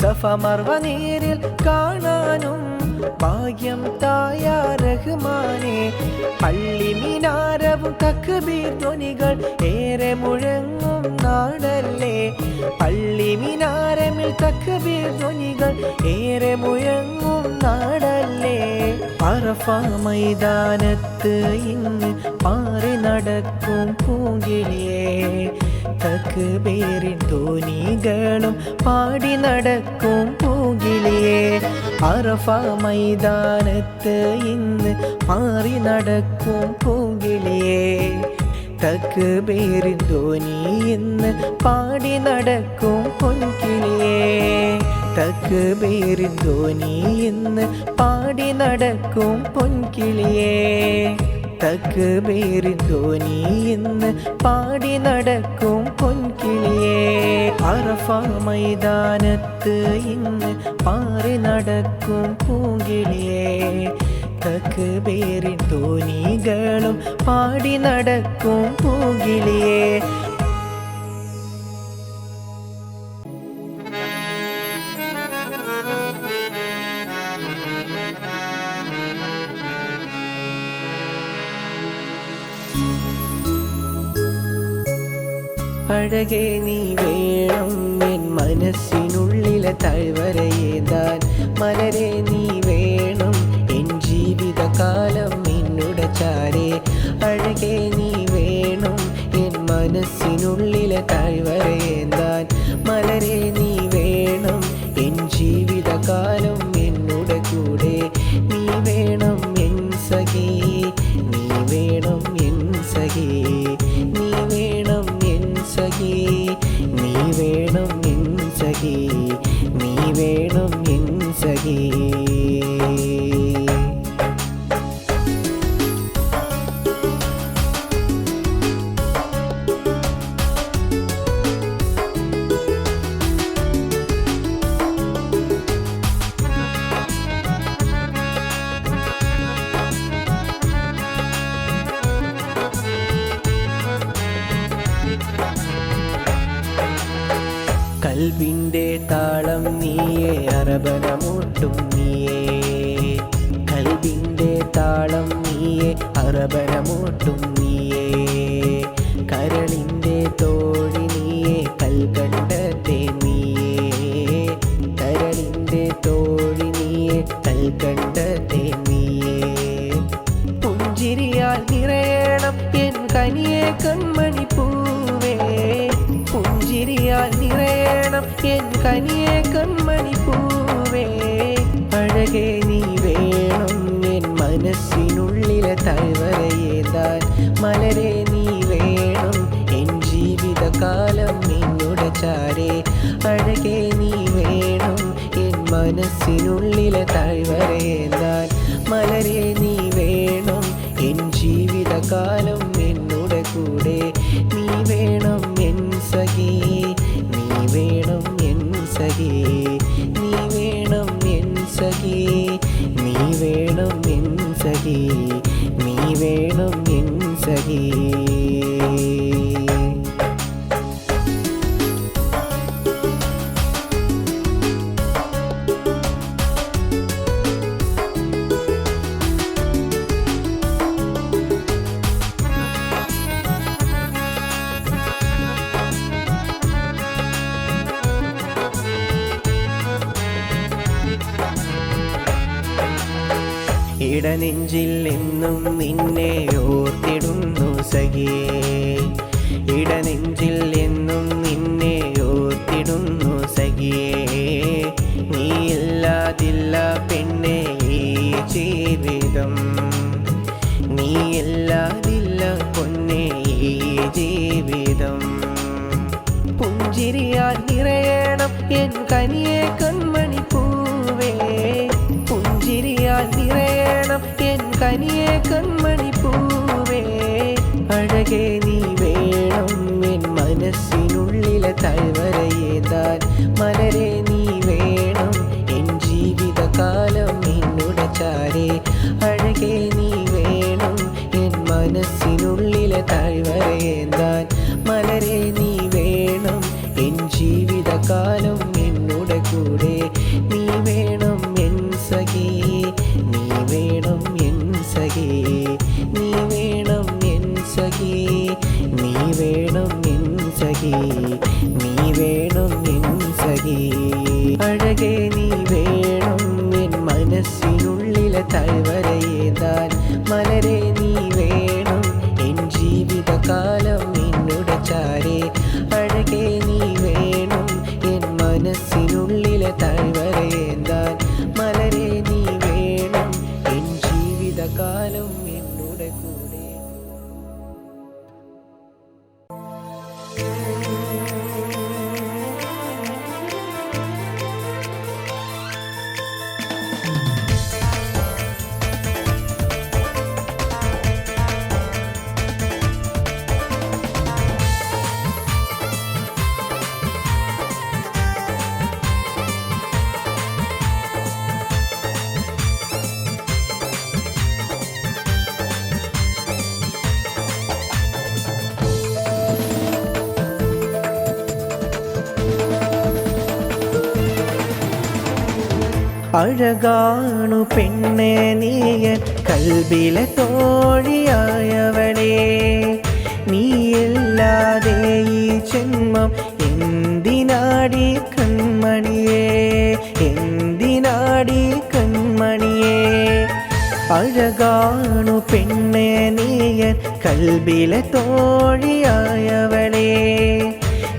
സഫ മർവ നേരിൽ കാണാനും ഭാഗ്യം തായ റഹ്മാനേ. പള്ളി മിനാരവും തക്ബീർ ധ്വനികൾ ഏറെ മുഴങ്ങും നാടല്ലേ. പള്ളി മിനാരമിൽ തക്ബീർ ധ്വനികൾ ഏറെ മുഴങ്ങും നാടല്ലേ. അറഫ മൈതാനത്ത് ഇന്ന് പാറി നടക്കും പൂങ്കിളിയേ. തക്ബീറിൻ ധ്വനികളും പാടി നടക്കും പൂങ്കിളിയേ. അറഫ മൈതാനത്ത് ഇന്ന് പാറി നടക്കും പൂങ്കിളിയേ. തക്ബീറിൻ ധ്വനി ഇന്ന് പാടി നടക്കും പൊൻകിളിയേ. തക്ബീറിൻ ധ്വനി ഇന്ന് പാടി നടക്കും പൊൻകിളിയേ. തക്ബീറിൻ ധ്വനി ഇന്ന് പാടി നടക്കും പൊൻകിളിയേ. അറഫ മൈതാനത്ത് ഇന്ന് പാറി നടക്കും പൂങ്കിളിയേ. തക്ബീറിൻ ധ്വനികളും പാടി നടക്കും പൂങ്കിളിയേ. അഴകേ നീ വേണം എൻ മനസ്സിനുള്ളിലെ താഴ്വരയേന്താൻ. മലരെ നീ വേണം എൻ ജീവിതകാലം നിന്നുടെ ചാരേ. അഴകേ നീ വേണം എൻ മനസ്സിനുള്ളിലെ താഴ്വരയേന്താൻ. മലരെ നീ വേണം എൻ ജീവിതകാലം എന്നുടെ കൂടെ. നീ വേണം എൻ സഖി, നീ വേണം എൻ സഖി, നീ വേണം എൻ സഖി, നീ വേണം എൻ സഖി, നീ വേണം എൻ സഖി. കൽബിൻ്റെ താളം നീയേ, അറബനമൂട്ടും നീയേ. കൽബിൻ്റെ താളം നീയേ, അറബനമൂട്ടും നീയേ. കരളിൻ്റെ തോഴി നീയേ, കൽക്കണ്ടത്തെ നീയേ. കരളിൻ്റെ തോഴി നീയേ, കൽക്കണ്ടത്തെ നീയേ. പുഞ്ചിരിയാൽ നിറയണം എൻ കനിയെ കൺമണി പൂവേ. പുഞ്ചിരിയാൽ നിറയണം എൻ കനിയെ കൺമണി പൂവേ. അഴകേ നീ വേണം എൻ മനസ്സിനു താഴ്വരയേന്താൻ മലരെ നീ വേണം എൻ ജീവിതകാലം നിന്നുടെ ചാരേ അഴകെ നീ വേണം എൻ മനസ്സിനുള്ളിലെ താഴ്വരയേന്താൻ മലരെ നീ വേണം എൻ ജീവിതകാലം എന്നുടെ കൂടെ നീ വേണം എൻ സഖി നീ വേണം എൻ സഖി നീ വേണം എൻ സഖി നീ വേണം എൻ സഖി നീ വേണം എൻ സഖി ഇടനെഞ്ചിൽ എന്നും നിന്നെ ഓർത്തിടുന്നു സഖിയേ ഇടനെഞ്ചിൽ എന്നും നിന്നെ ഓർത്തിടുന്നു സഖിയേ നീയില്ലാതില്ല പെണ്ണേ ഈ ജീവിതം നീയില്ലാതില്ല പൊന്നേ ഈ ജീവിതം പുഞ്ചിരിയാൽ നിറയണം എൻ കനിയെ കൺമണി പൂവേ പുഞ്ചിരിയാൽ നിറയണം എൻ കനിയെ കൺമണി പൂവേ അഴകെ നീ വേണം എൻ മനസ്സിനുള്ളിലെ താഴ്വരയേന്താൻ മലരെ നീ വേണം എൻ ജീവിതകാലം നിന്നുടെ ചാരേ അഴകെ നീ വേണം എൻ മനസ്സിനുള്ളിലെ താഴ്വരയേന്താൻ മലരെ നീ വേണം എൻ ജീവിതകാലം എന്നുടെ കൂടെ നീ വേണം എൻ സഖി നീ വേണം എൻ സഖി നീ വേണം എൻ സഖി നീ വേണം എൻ സഖി നീ വേണം എൻ സഖി അഴകെ നീ വേണം എൻ മനസ്സിനുള്ളിലെ താഴ്വരയേന്താൻ മലരെ നീ വേണം എൻ ജീവിതകാലം എന്നുടെ ചാരേ അഴകെ നീ വേണം എൻ മനസ്സിനുള്ളിലെ താഴ്വരയേന്താൻ മലരെ നീ വേണം എൻ ജീവിതകാലം എന്നുടെ കൂടെ അഴകാണു പെണ്ണെ നീയൻ കൽബിലെ തോഴിയായവളെ നീയില്ലാതെ ഈ ജന്മം എന്തിനാടി കൺമണിയേ എന്തിനാടി കൺമണിയേ അഴകാണു പെണ്ണെ നീയൻ കൽബിലെ തോഴിയായവളെ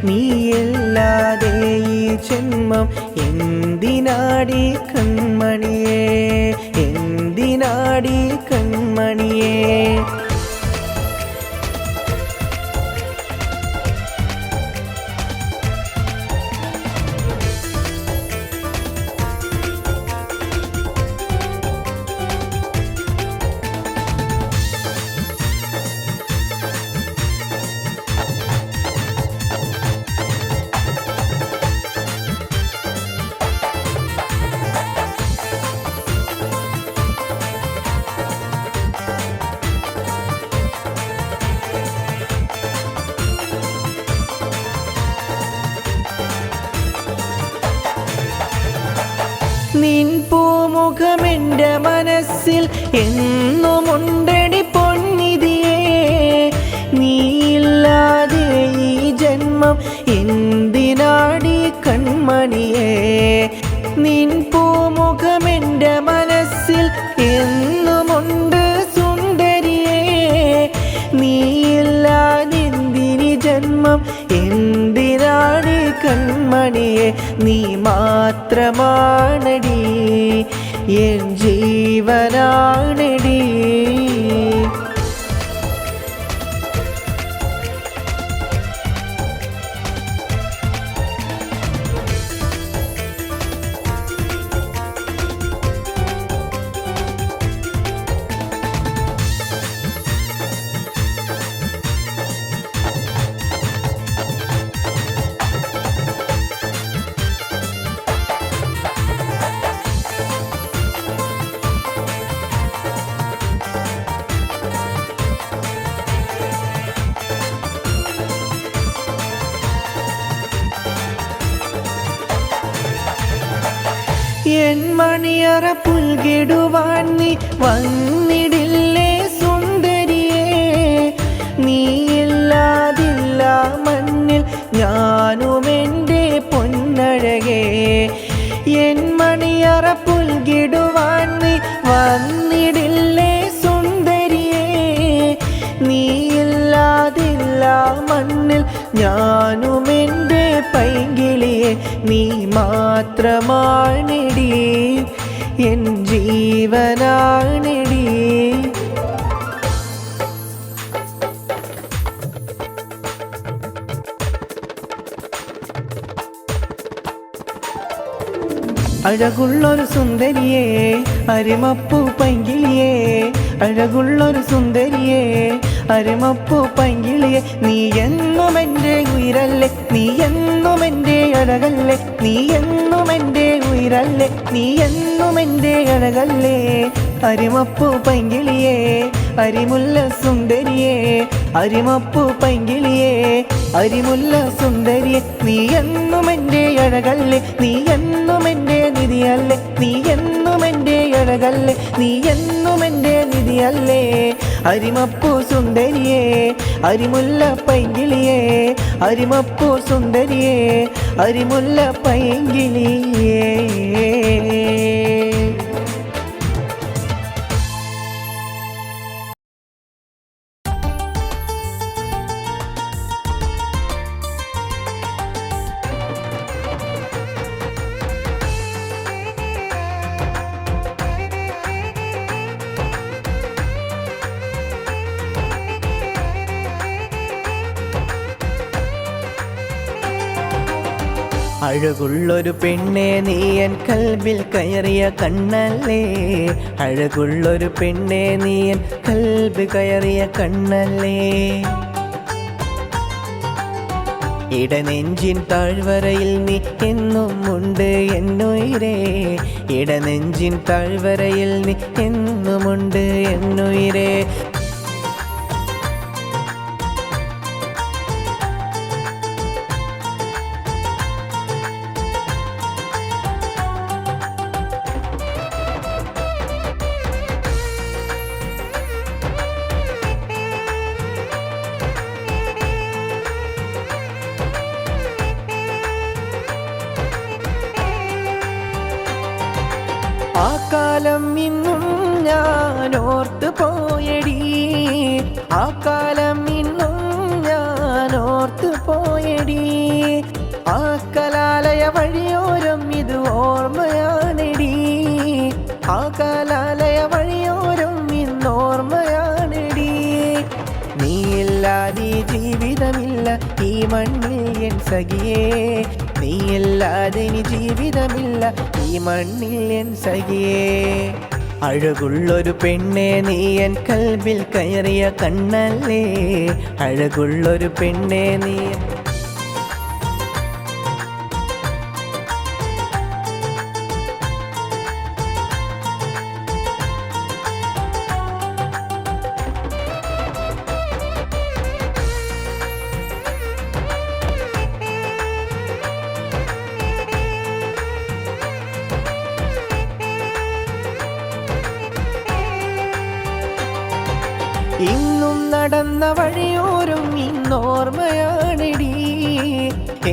നീയില്ലാതെ ഈ ജന്മം എന്തിനാടി കൺമണിയേ എന്തിനാടി കൺമണിയേ നിൻ പൂമുഖമെൻ്റെ മനസ്സിൽ എന്നുമുണ്ടടി പൊന്നിധിയേ നീയില്ലാതെ ഈ ജന്മം എന്തിനാടി കൺമണിയേ നിൻ പൂമുഖമെൻ്റെ മനസ്സിൽ എന്നുമുണ്ട് സുന്ദരിയേ നീയില്ലാതെന്തിനി ജന്മം എന്തിനാടി കൺമണിയെ നീ മാത്രമാണടി എൻ ജീവനാണടി എൻ മണിയറ പുൽകിടുവാൻ നീ വന്നിടില്ലേ സുന്ദരിയേ, നീയില്ലാതില്ല മണ്ണിൽ ഞാനുമെൻ്റെ പൊന്നഴകേ. എൻ മണിയറ പുൽകിടുവാൻ നീ വന്നിടില്ലേ സുന്ദരിയേ, നീയില്ലാതില്ല മണ്ണിൽ ഞാനുമെൻ്റെ പൈങ്കിളിയെ. നീ മാത്രമാണെടി എൻ ജീവനാണെടി. അഴകുള്ളൊരു സുന്ദരിയേ അരിമപ്പൂ പൈങ്കിളിയേ, അഴകുള്ളൊരു സുന്ദരിയേ അരിമപ്പൂ പൈങ്കിളിയെ. നീ എന്നും എൻ്റെ ഉയിരല്ലേ, നീ എന്നും എൻ്റെ അഴകല്ലേ, നീ എന്നും എൻ്റെ ഉയിരല്ലേ, നീ എന്നും എൻ്റെ അഴകല്ലേ. അരിമപ്പൂ പൈങ്കിളിയേ അരിമുല്ല സുന്ദരിയേ, അരിമപ്പൂ പൈങ്കിളിയേ അരിമുല്ല സുന്ദരിയെ. നീ എന്നും എൻ്റെ അഴകല്ലേ, നീ എന്നും എൻ്റെ നിധിയല്ലേ, നീ എന്നും എൻ്റെ അഴകല്ലേ, നീ എന്നും എൻ്റെ നിധിയല്ലേ. അരിമപ്പൂ സുന്ദരിയേ അരിമുല്ല പൈങ്കിളിയേ, അരിമപ്പൂ സുന്ദരിയേ അരിമുല്ല പൈങ്കിളിയേ. അഴകുള്ളൊരു പെണ്ണെ നീ എൻ കൽബിൽ കയറിയ കണ്ണല്ലേ, അഴകുള്ളൊരു പെണ്ണെ നീ എൻ കൽബ് കയറിയ കണ്ണല്ലേ. ഇടനെഞ്ചിൻ താഴ്വരയിൽ നീ എന്നും ഉണ്ട് എന്നുയിരേ, ഇടനെഞ്ചിൻ താഴ്വരയിൽ നീ എന്നുമുണ്ട് എന്നുയിരേ. ആ കാലം ഇന്നും ഞാൻ ഓർത്തു പോയടി, ആ കാലം ഇന്നും ഞാൻ ഓർത്തു പോയടി. ആ കലാലയ വഴിയോരം ഇത് ഓർമ്മയാണെടി, ആ കലാലയ വഴിയോരം ഇന്നോർമ്മയാണെടി. നീയില്ലാതെ ജീവിതമില്ല ഈ മണ്ണിൽ എൻ സഖിയേ, നീയില്ലാതെ ഇനി ജീവിതമില്ല ഈ മണ്ണിൽ എൻ സഖിയേ. അഴകുള്ളൊരു പെണ്ണെ നീ എൻ കൽബിൽ കയറിയ കണ്ണല്ലേ, അഴകുള്ളൊരു പെണ്ണെ നീ. ഇന്നും നടന്ന വഴിയോരം ഇന്നോർമ്മയാണെടി,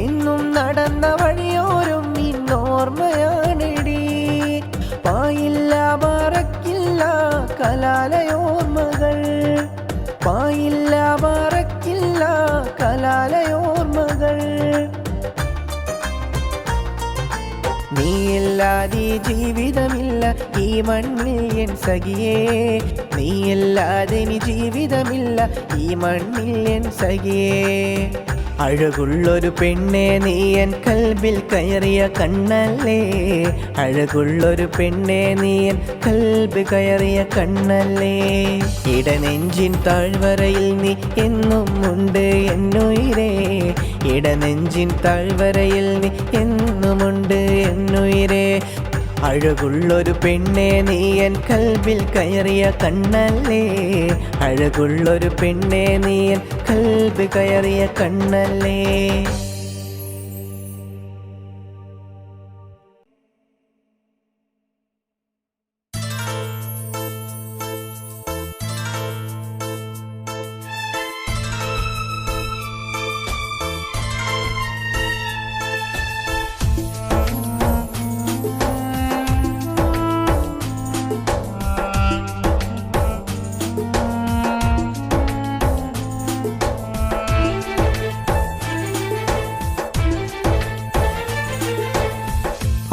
എന്നും നടന്ന വഴിയോരം ഇന്നോർമ്മയാണെടി. പായില്ല മറക്കില്ല കലാലയോർമ്മകൾ, പായില്ല മറക്കില്ല കലാലയോർമ്മകൾ. നീയില്ലാതെ ജീവിതമില്ല ഈ മണ്ണിൽ എൻ സഖിയേ, നീയില്ലാതെ ഇനി ജീവിതമില്ല ഈ മണ്ണിൽ എൻ സഖിയേ. അഴകുള്ളൊരു പെണ്ണെ നീ എൻ കൽബിൽ കയറിയ കണ്ണല്ലേ, അഴകുള്ളൊരു പെണ്ണെ നീ എൻ കൽബ് കയറിയ കണ്ണല്ലേ. ഇടനെഞ്ചിൻ താഴ്വരയിൽ നീ എന്നും ഉണ്ട് എന്നുയിരേ, ഇടനെഞ്ചിൻ താഴ്വരയിൽ നീ എന്നുമുണ്ട് എന്നുയിരേ. അഴകുള്ളൊരു പെണ്ണെ നീ എൻ കൽബിൽ കയറിയ കണ്ണല്ലേ, അഴകുള്ളൊരു പെണ്ണെ നീ എൻ കൽബ് കയറിയ കണ്ണല്ലേ.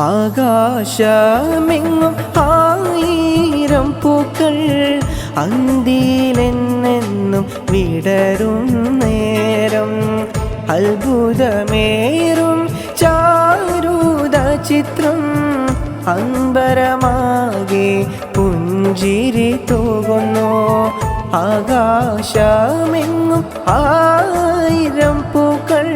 ആകാശമെങ്ങും ആയിരം പൂക്കൾ അന്തിയിലെന്നെന്നും വിടരും നേരം അത്ഭുതമേറും ചാരുത ചിത്രം അമ്പരമാകെ പുഞ്ചിരി തൂകുന്നു ആകാശമെങ്ങും ആയിരം പൂക്കൾ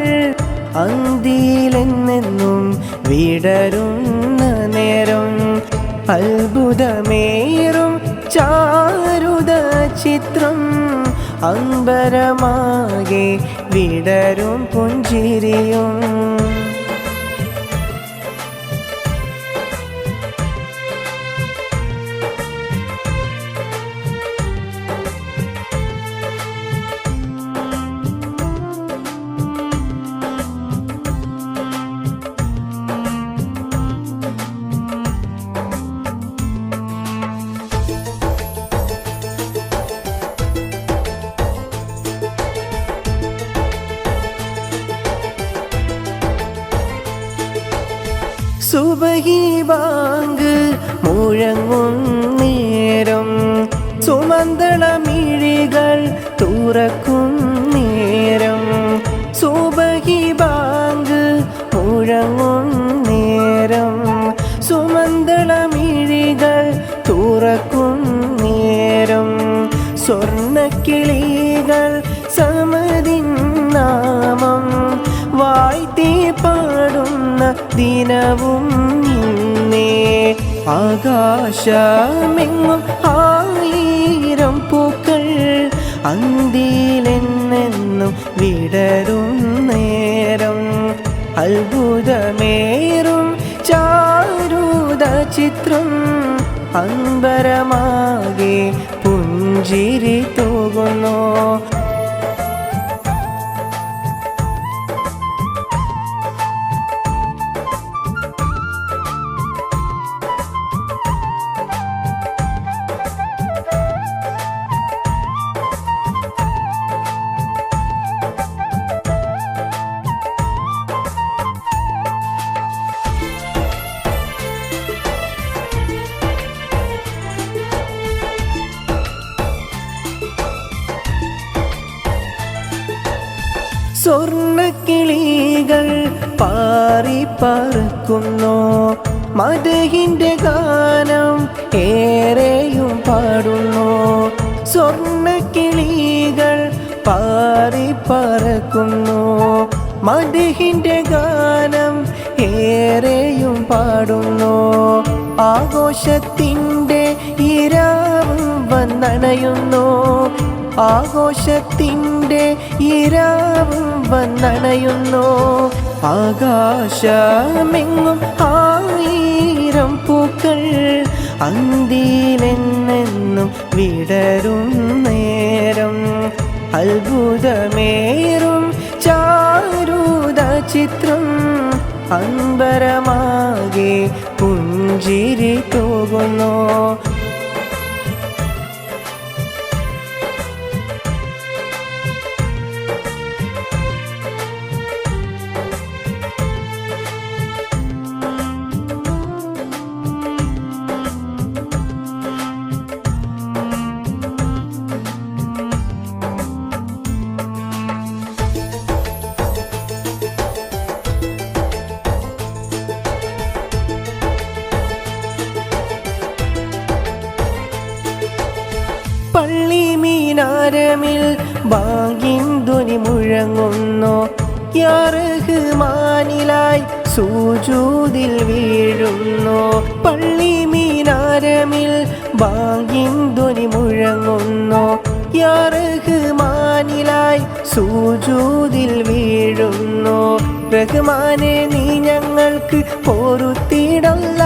അന്തിയിലെന്നെന്നും വിടരുന്ന നേരം അത്ഭുതമേറും ചാരുത ചിത്രം അമ്പരമാകെ വിടരും പുഞ്ചിരിയും സുബഹി ബാങ്ക് മുഴങ്ങും നേരം സുമന്തളമിഴികൾ തുറക്കും നേരം സുബഹി ബാങ്ക് മുഴങ്ങും നേരം സുമന്തളമിഴികൾ തുറക്കും നേരം സ്വർണ്ണക്കിളികൾ സമതിൻ നാമം വാഴ്ത്തി പാടുന്ന ദിനവും ഇന്നേ ആകാശമെങ്ങും ആയിരം പൂക്കൾ അന്തിയിലെന്നെന്നും വിടരും നേരം അത്ഭുതമേറും ചാരുത ചിത്രം അമ്പരമാകെ പുഞ്ചിരി തൂകുന്നു സ്വർണ്ണക്കിളികൾ പാറി പറക്കുന്നു മദഹിന്റെ ഗാനം ഏറെയും പാടുന്നു സ്വർണ്ണക്കിളികൾ പാറി പറക്കുന്നു മദഹിന്റെ ഗാനം ഏറെയും പാടുന്നു ആഘോഷത്തിൻ്റെ ഇരാവും വന്നണയുന്നു ആഘോഷത്തിൻ്റെ ഇരാവും വന്നണയുന്നു ആകാശമെങ്ങും ആയിരം പൂക്കൾ അന്തിയിലെന്നെന്നും വിടരും നേരം അത്ഭുതമേറും ചാരുത ചിത്രം അമ്പരമാകെ പുഞ്ചിരി തൂകുന്നു പള്ളി മീനാരമിൽ ബാങ്കിൻ ധ്വനി മുഴങ്ങുന്നു യാ റഹ്മാനിലായി സൂജൂദിൽ വീഴുന്നു പള്ളി മീനാരമിൽ ബാങ്കിൻ ധ്വനി മുഴങ്ങുന്നു യാ റഹ്മാനിലായി സൂജൂദിൽ വീഴുന്നു റഹ്മാനെ നീ ഞങ്ങൾക്ക് പൊറുത്തിടല്ല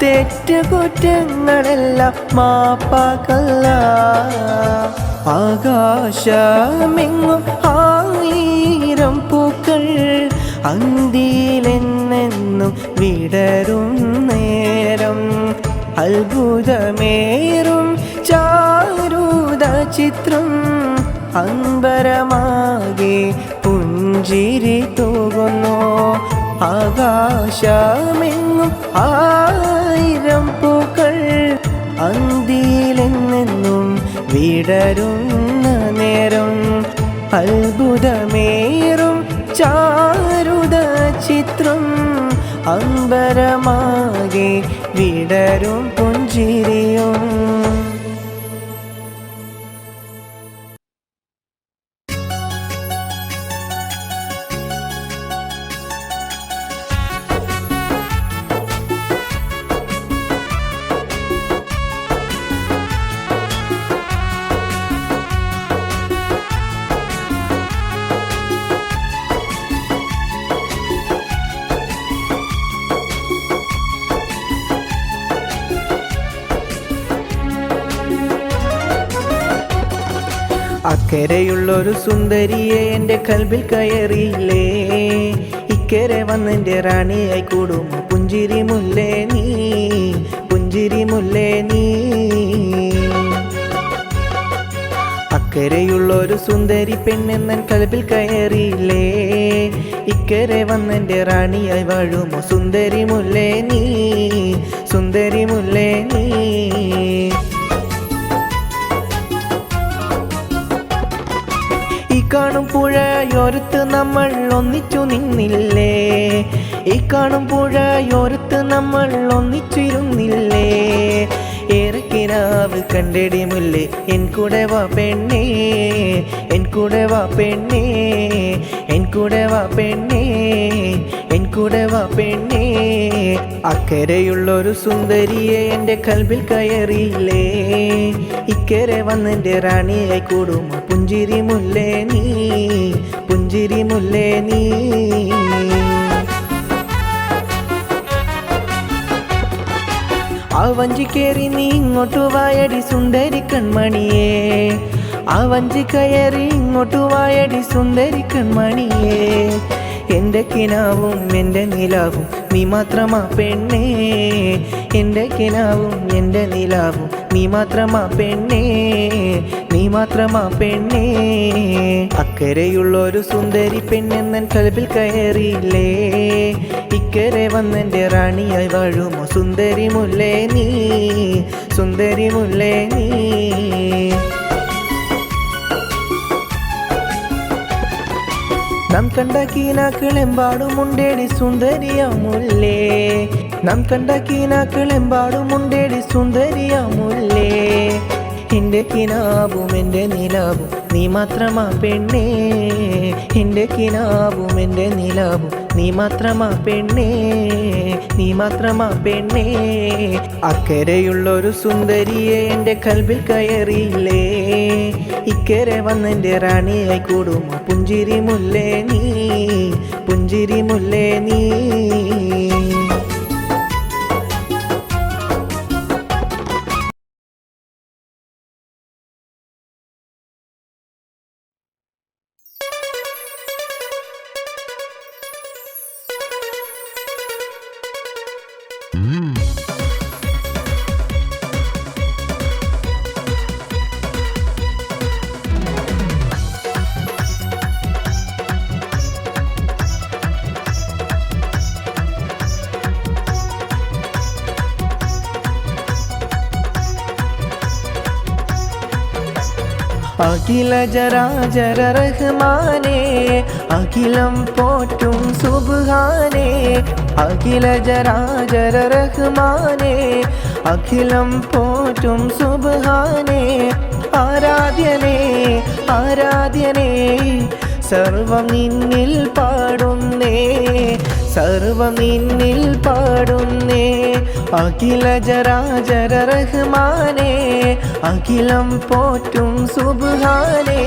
തെറ്റുകുറ്റങ്ങളെല്ലാം മാപ്പാക്കല്ല ആകാശമെങ്ങും ആയിരം പൂക്കൾ അന്തിയിലെന്നെന്നും വിടരും നേരം അത്ഭുതമേറും ചാരുത ചിത്രം അമ്പരമാകെ പുഞ്ചിരി തൂകുന്നു ആകാശമെങ്ങും ആയിരം പൂക്കൾ അന്തിയിലെന്നെന്നും വിടരുന്ന നേരം അത്ഭുതമേറും ചാരുത ചിത്രം അമ്പരമാകെ വിടരും പുഞ്ചിരിയും. അക്കരെയുള്ളൊരു സുന്ദരിയെ എൻ്റെ കൽബിൽ കയറിയില്ലേ, ഇക്കരെ വന്നെൻ്റെ റാണിയായി കൂടും പുഞ്ചിരി മുല്ലേ നീ, പുഞ്ചിരി മുല്ലേ നീ. അക്കരെയുള്ളൊരു സുന്ദരി പെണ്ണെന്നൻ കൽബിൽ കയറിയില്ലേ, ഇക്കരെ വന്നെൻ്റെ റാണിയായി വാഴുമോ സുന്ദരി മുല്ലേ നീ, സുന്ദരി മുല്ലേ നീ. ഈ കാണും പുഴയോരത്ത് നമ്മൾ ഒന്നിച്ചു നിന്നില്ലേ, ഈ കാണും പുഴയോരത്ത് നമ്മൾ ഒന്നിച്ചിരുന്നില്ലേ. ഏറെ കിനാവ് കണ്ടെടി മുല്ലേ എൻ കൂടെ വാ പെണ്ണേ, എൻ കൂടെ വാ പെണ്ണേ, എൻ കൂടെ വാ പെണ്ണേ, എൻ കൂടെ വാ പെണ്ണേ. അക്കരെയുള്ളൊരു സുന്ദരിയെ എൻ്റെ കൽബിൽ കയറിയില്ലേ, ഇക്കരെ വന്നെൻ്റെ റാണിയായി കൂടും പുഞ്ചിരി മുല്ലേ നീ, പുഞ്ചിരി മുല്ലേ നീ. ആ വഞ്ചി കയറി നീ ഇങ്ങോട്ടു വായടി സുന്ദരി കൺമണിയേ, ആ വഞ്ചി കയറി ഇങ്ങോട്ടു വായടി സുന്ദരി കൺമണിയേ. എൻ്റെ കിനാവും എൻ്റെ നിലാവും നീ മാത്രമാ പെണ്ണേ, എൻ്റെ കിനാവും എൻ്റെ നിലാവും നീ മാത്രമാ പെണ്ണേ, നീ മാത്രമാ പെണ്ണേ. അക്കരെയുള്ളൊരു സുന്ദരി പെണ്ണെന്നൻ കൽബിൽ കയറിയില്ലേ, ഇക്കരെ വന്നെൻ്റെ റാണിയായി വാഴുമോ സുന്ദരി മുല്ലേ നീ, സുന്ദരി മുല്ലേ നീ. നാം കണ്ട കീനാക്കളെമ്പാടുമുണ്ടേടി സുന്ദരിയാമുല്ലേ, നാം കണ്ട കീനാക്കളെമ്പാടുമുണ്ടേടി സുന്ദരിയാമുല്ലേ. എൻ്റെ കിനാവും എൻ്റെ നിലാവും നീ മാത്രമാ പെണ്ണേ, എൻ്റെ കിനാവും എൻ്റെ നിലാവും നീ മാത്രമാ പെണ്ണേ, നീ മാത്രമാ പെണ്ണേ. അക്കരെയുള്ളൊരു സുന്ദരിയെ എൻ്റെ കൽബിൽ കയറിയില്ലേ, ഇക്കരെ വന്നെൻ്റെ റാണിയായി കൂടും പുഞ്ചിരി മുല്ലേ നീ, പുഞ്ചിരി മുല്ലേ നീ. അഖില ജരാജര റഹ്മാനേ, അഖിലം പോറ്റും സുബ്ഹാനേ, അഖില ജരാജര റഹ്മാനേ, അഖിലം പോറ്റും സുബ്ഹാനേ. ആരാധ്യനേ ആരാധ്യനേ സർവം നിന്നിൽ പാടുന്നേ, സർവം നിന്നിൽ പാടുന്നേ. അഖില ജരാജര റഹ്മാനേ, അഖിലം പോറ്റും സുബ്ഹാനേ.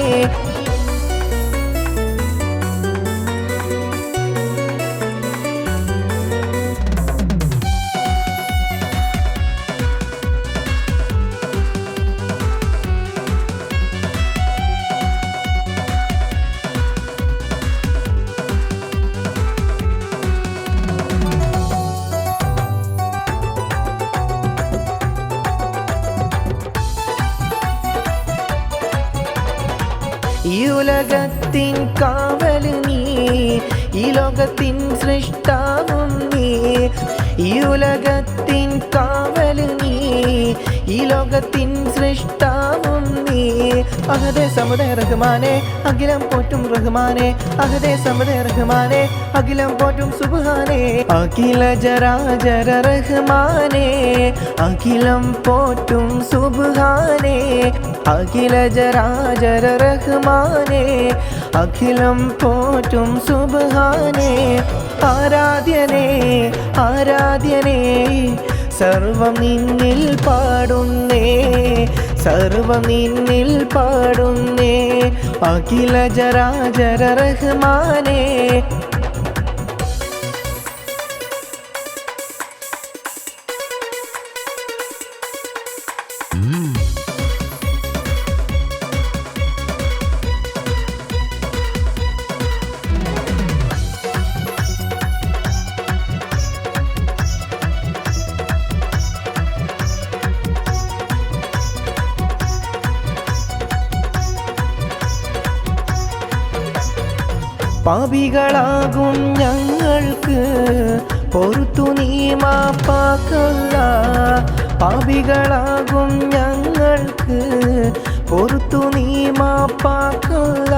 ഈ ഉലകത്തിൻ കാവൽ നീ, ഈ ലോകത്തിൻ സൃഷ്ടാവും നീ, ഈ ഉലകത്തിൻ കാവൽ നീ, ഈ ലോകത്തിൻ സൃഷ്ടാവും നീ. അഹദേ സമദേ റഹ്മാനെ അഖിലം പോറ്റും റഹ്മാനെ, അഹദേ സമദേ റഹ്മാനെ അഖിലം പോറ്റും സുബ്ഹാനേ. അഖില ജരാജര റഹ്മാനെ അഖിലം പോറ്റും സുബ്ഹാനേ, അഖില ജരാജര റഹ്മാനെ അഖിലം പോറ്റും സുബ്ഹാനേ. ആരാധ്യനേ ആരാധ്യനേ സർവം നിന്നിൽ പാടുന്നേ, സർവം നിന്നിൽ പാടുന്നേ. അഖില ജരാജര റഹ്മാനേ. പാപികളാകും ഞങ്ങൾക്ക് പൊറുത്തു നീ മാപ്പാക്കല്ല, പാപികളാകും ഞങ്ങൾക്ക് പൊറുത്തു നീ മാപ്പാക്കല്ല.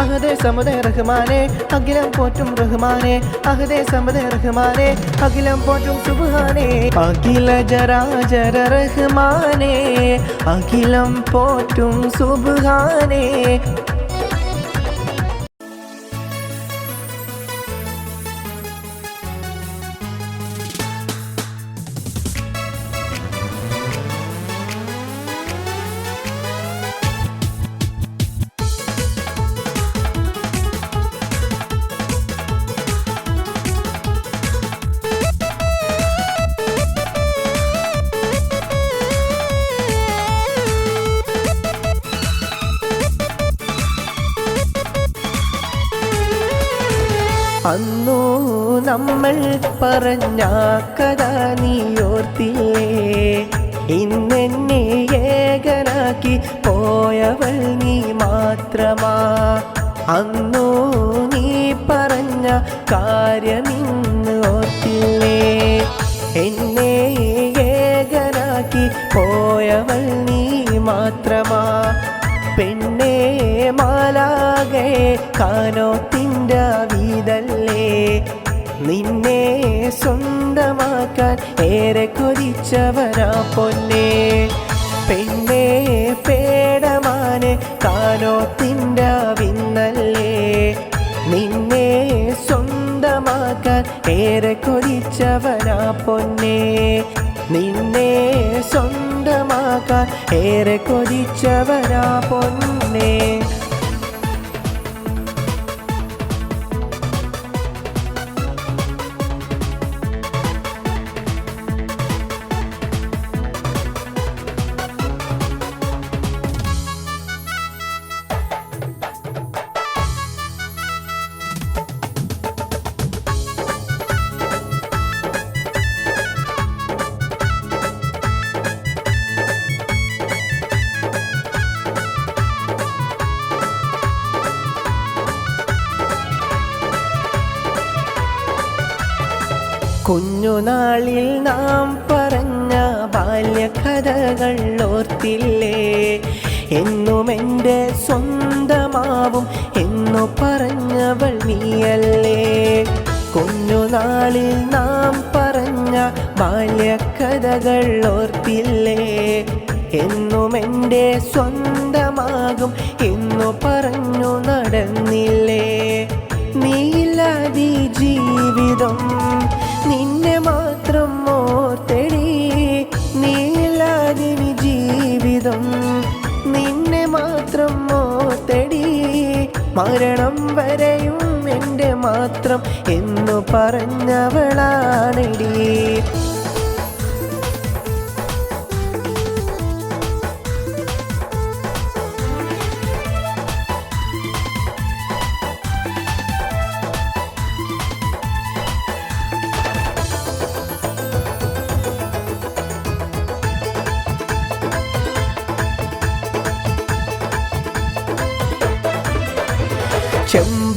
അഹദേ സമദേ റഹ്മാനെ അഖിലം പോറ്റും റഹ്മാനെ, അഹദേ സമദേ റഹ്മാനെ അഖിലം പോറ്റും സുബ്ഹാനേ. അഖില ജരാജര റഹ്മാനെ അഖിലം പോറ്റും സുബ്ഹാനേ. അന്നു നമ്മൾ പറഞ്ഞ കഥ നീ ഓർത്തില്ലേ, ഇന്നെന്നെ ഏകനാക്കി പോയവൾ നീ മാത്രമാ. അന്നു നീ പറഞ്ഞ കാര്യമിന്ന് ഓർത്തില്ലേ, എന്നെ ഏകനാക്കി പോയവൾ നീ മാത്രമാ. പെണ്ണേ മാലാകെ കാനോത്തിൻ്റെ വീതല്ലേ, നിന്നെ സ്വന്തമാക്കാൻ ഏറെ കൊതിച്ചവനാ പൊന്നേ. പെണ്ണേ പേടമാനെ കാനോത്തിൻ്റെ വിന്നല്ലേ, നിന്നെ സ്വന്തമാക്കാൻ ഏറെ കൊതിച്ചവനാ പൊന്നേ, നിന്നെ സ്വന്തമാക്കാൻ ഏറെ കൊതിച്ചവനാ പൊന്നേ. കുഞ്ഞുനാളിൽ നാം പറഞ്ഞ ബാല്യകഥകൾ ഓർത്തില്ലേ, എന്നും എൻ്റെ സ്വന്തമാവും എന്നു പറഞ്ഞവൾ നീയല്ലേ. കുഞ്ഞുനാളിൽ നാം പറഞ്ഞ ബാല്യകഥകൾ ഓർത്തില്ലേ, എന്നും എൻ്റെ സ്വന്തമാകും എന്നു പറഞ്ഞു നടന്നില്ലേ. നീയില്ലാതെ ജീവിതം നിന്നെ മാത്രം ഓർത്തെടി, നീയില്ലാതെ ജീവിതം നിന്നെ മാത്രം ഓർത്തെടി. മരണം വരെയും എൻ്റെ മാത്രം എന്നു പറഞ്ഞവളാണെടി.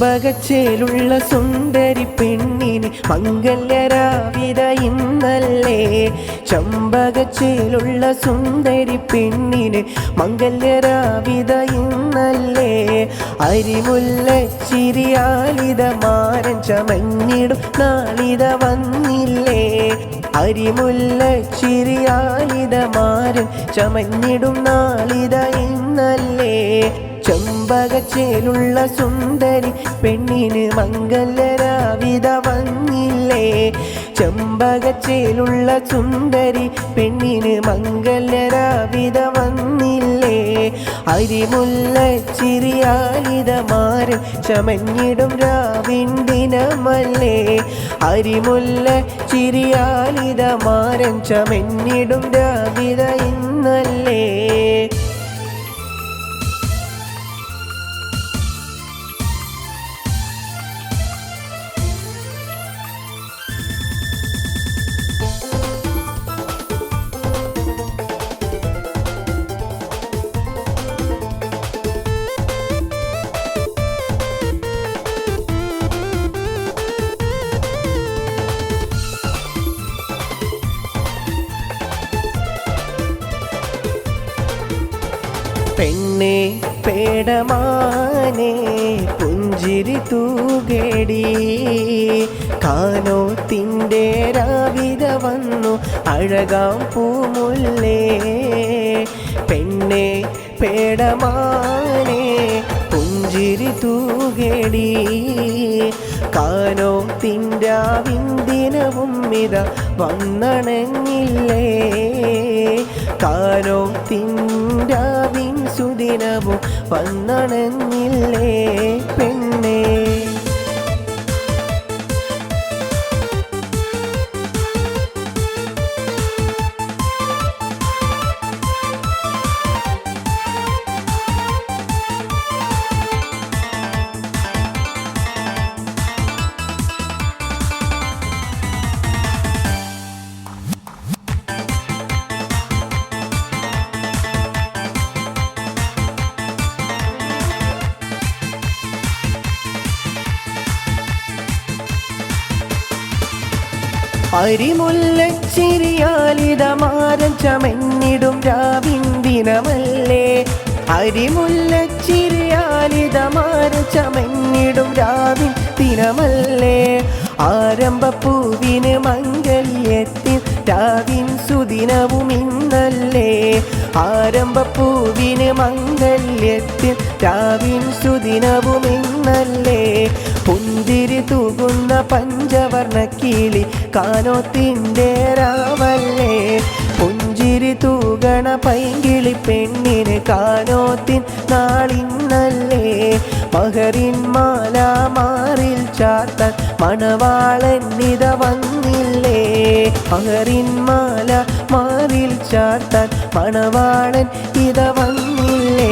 ചെമ്പകച്ചേലുള്ള സുന്ദരി പെണ്ണിന് മംഗല്യരാവിത ഇന്നല്ലേ. ചെമ്പകച്ചേലുള്ള സുന്ദരി പെണ്ണിന് മംഗല്യരാവിത ഇന്നല്ലേ. അരിമുല്ല ചിരിയാലിത മാരൻ ചമഞ്ഞിടും നാളിത വന്നില്ലേ. അരിമുല്ല ചിരിയാലിത മാരൻ ചമഞ്ഞിടും നാളിത ഇന്നല്ലേ. ചെമ്പകച്ചേലുള്ള സുന്ദരി പെണ്ണിന് മംഗല്യരാവിത വന്നില്ലേ. ചെമ്പകച്ചേലുള്ള സുന്ദരി പെണ്ണിന് മംഗല്യരാവിത വന്നില്ലേ. അരിമുല്ല ചിരിയാലിത മാരൻ ചമഞ്ഞിടും രാവിൻ ദിനമല്ലേ. അരിമുല്ല ചിരിയാലിത മാരൻ ചമഞ്ഞിടും രാവിത ഇന്നല്ലേ. പെണ്ണേ പേടമാനേ പുഞ്ചിരി തൂകേടി. കാനോത്തിൻ്റെ രാവിത വന്നു അഴകാം പൂമുല്ലേ. പെണ്ണേ പേടമാനേ പുഞ്ചിരി തൂകേടി. കാനോത്തിൻ്റെ വിന്ദിനവും ഇത വന്നണങ്ങില്ലേ. കാനോത്തിൻ്റെ സുദിനവും വന്നണങ്ങില്ലേ പെണ്ണേ. അരിമുല്ല ചിരിയാലിത മാരൻ ചമഞ്ഞിടും രാവിൻ ദിനമല്ലേ. അരിമുല്ല ചിരിയാലിത മാരൻ ചമഞ്ഞിടും രാവിൻ ദിനമല്ലേ. ആരംഭപ്പൂവിന് മംഗല്യത്തിൽ രാവിൻ സുദിനവും ഇന്നല്ലേ. ആരംഭപ്പൂവിന് മംഗല്യത്തിൽ രാവിൻ സുദിനവും ഇന്നല്ലേ. പുന്തിരി തൂകുന്ന പഞ്ചവർണ്ണ കിളി കാനോത്തിൻ്റെ രാവല്ലേ. പുഞ്ചിരി തൂകണ പൈങ്കിളി പെണ്ണിന് കാനോത്തിൻ നാളിന്നല്ലേ. മഹറിൻ മാല മാറിൽ ചാർത്താൻ മണവാളൻ ഇത വന്നില്ലേ. മഹറിൻ മാല മാറിൽ ചാർത്താൻ മണവാളൻ ഇത വന്നില്ലേ.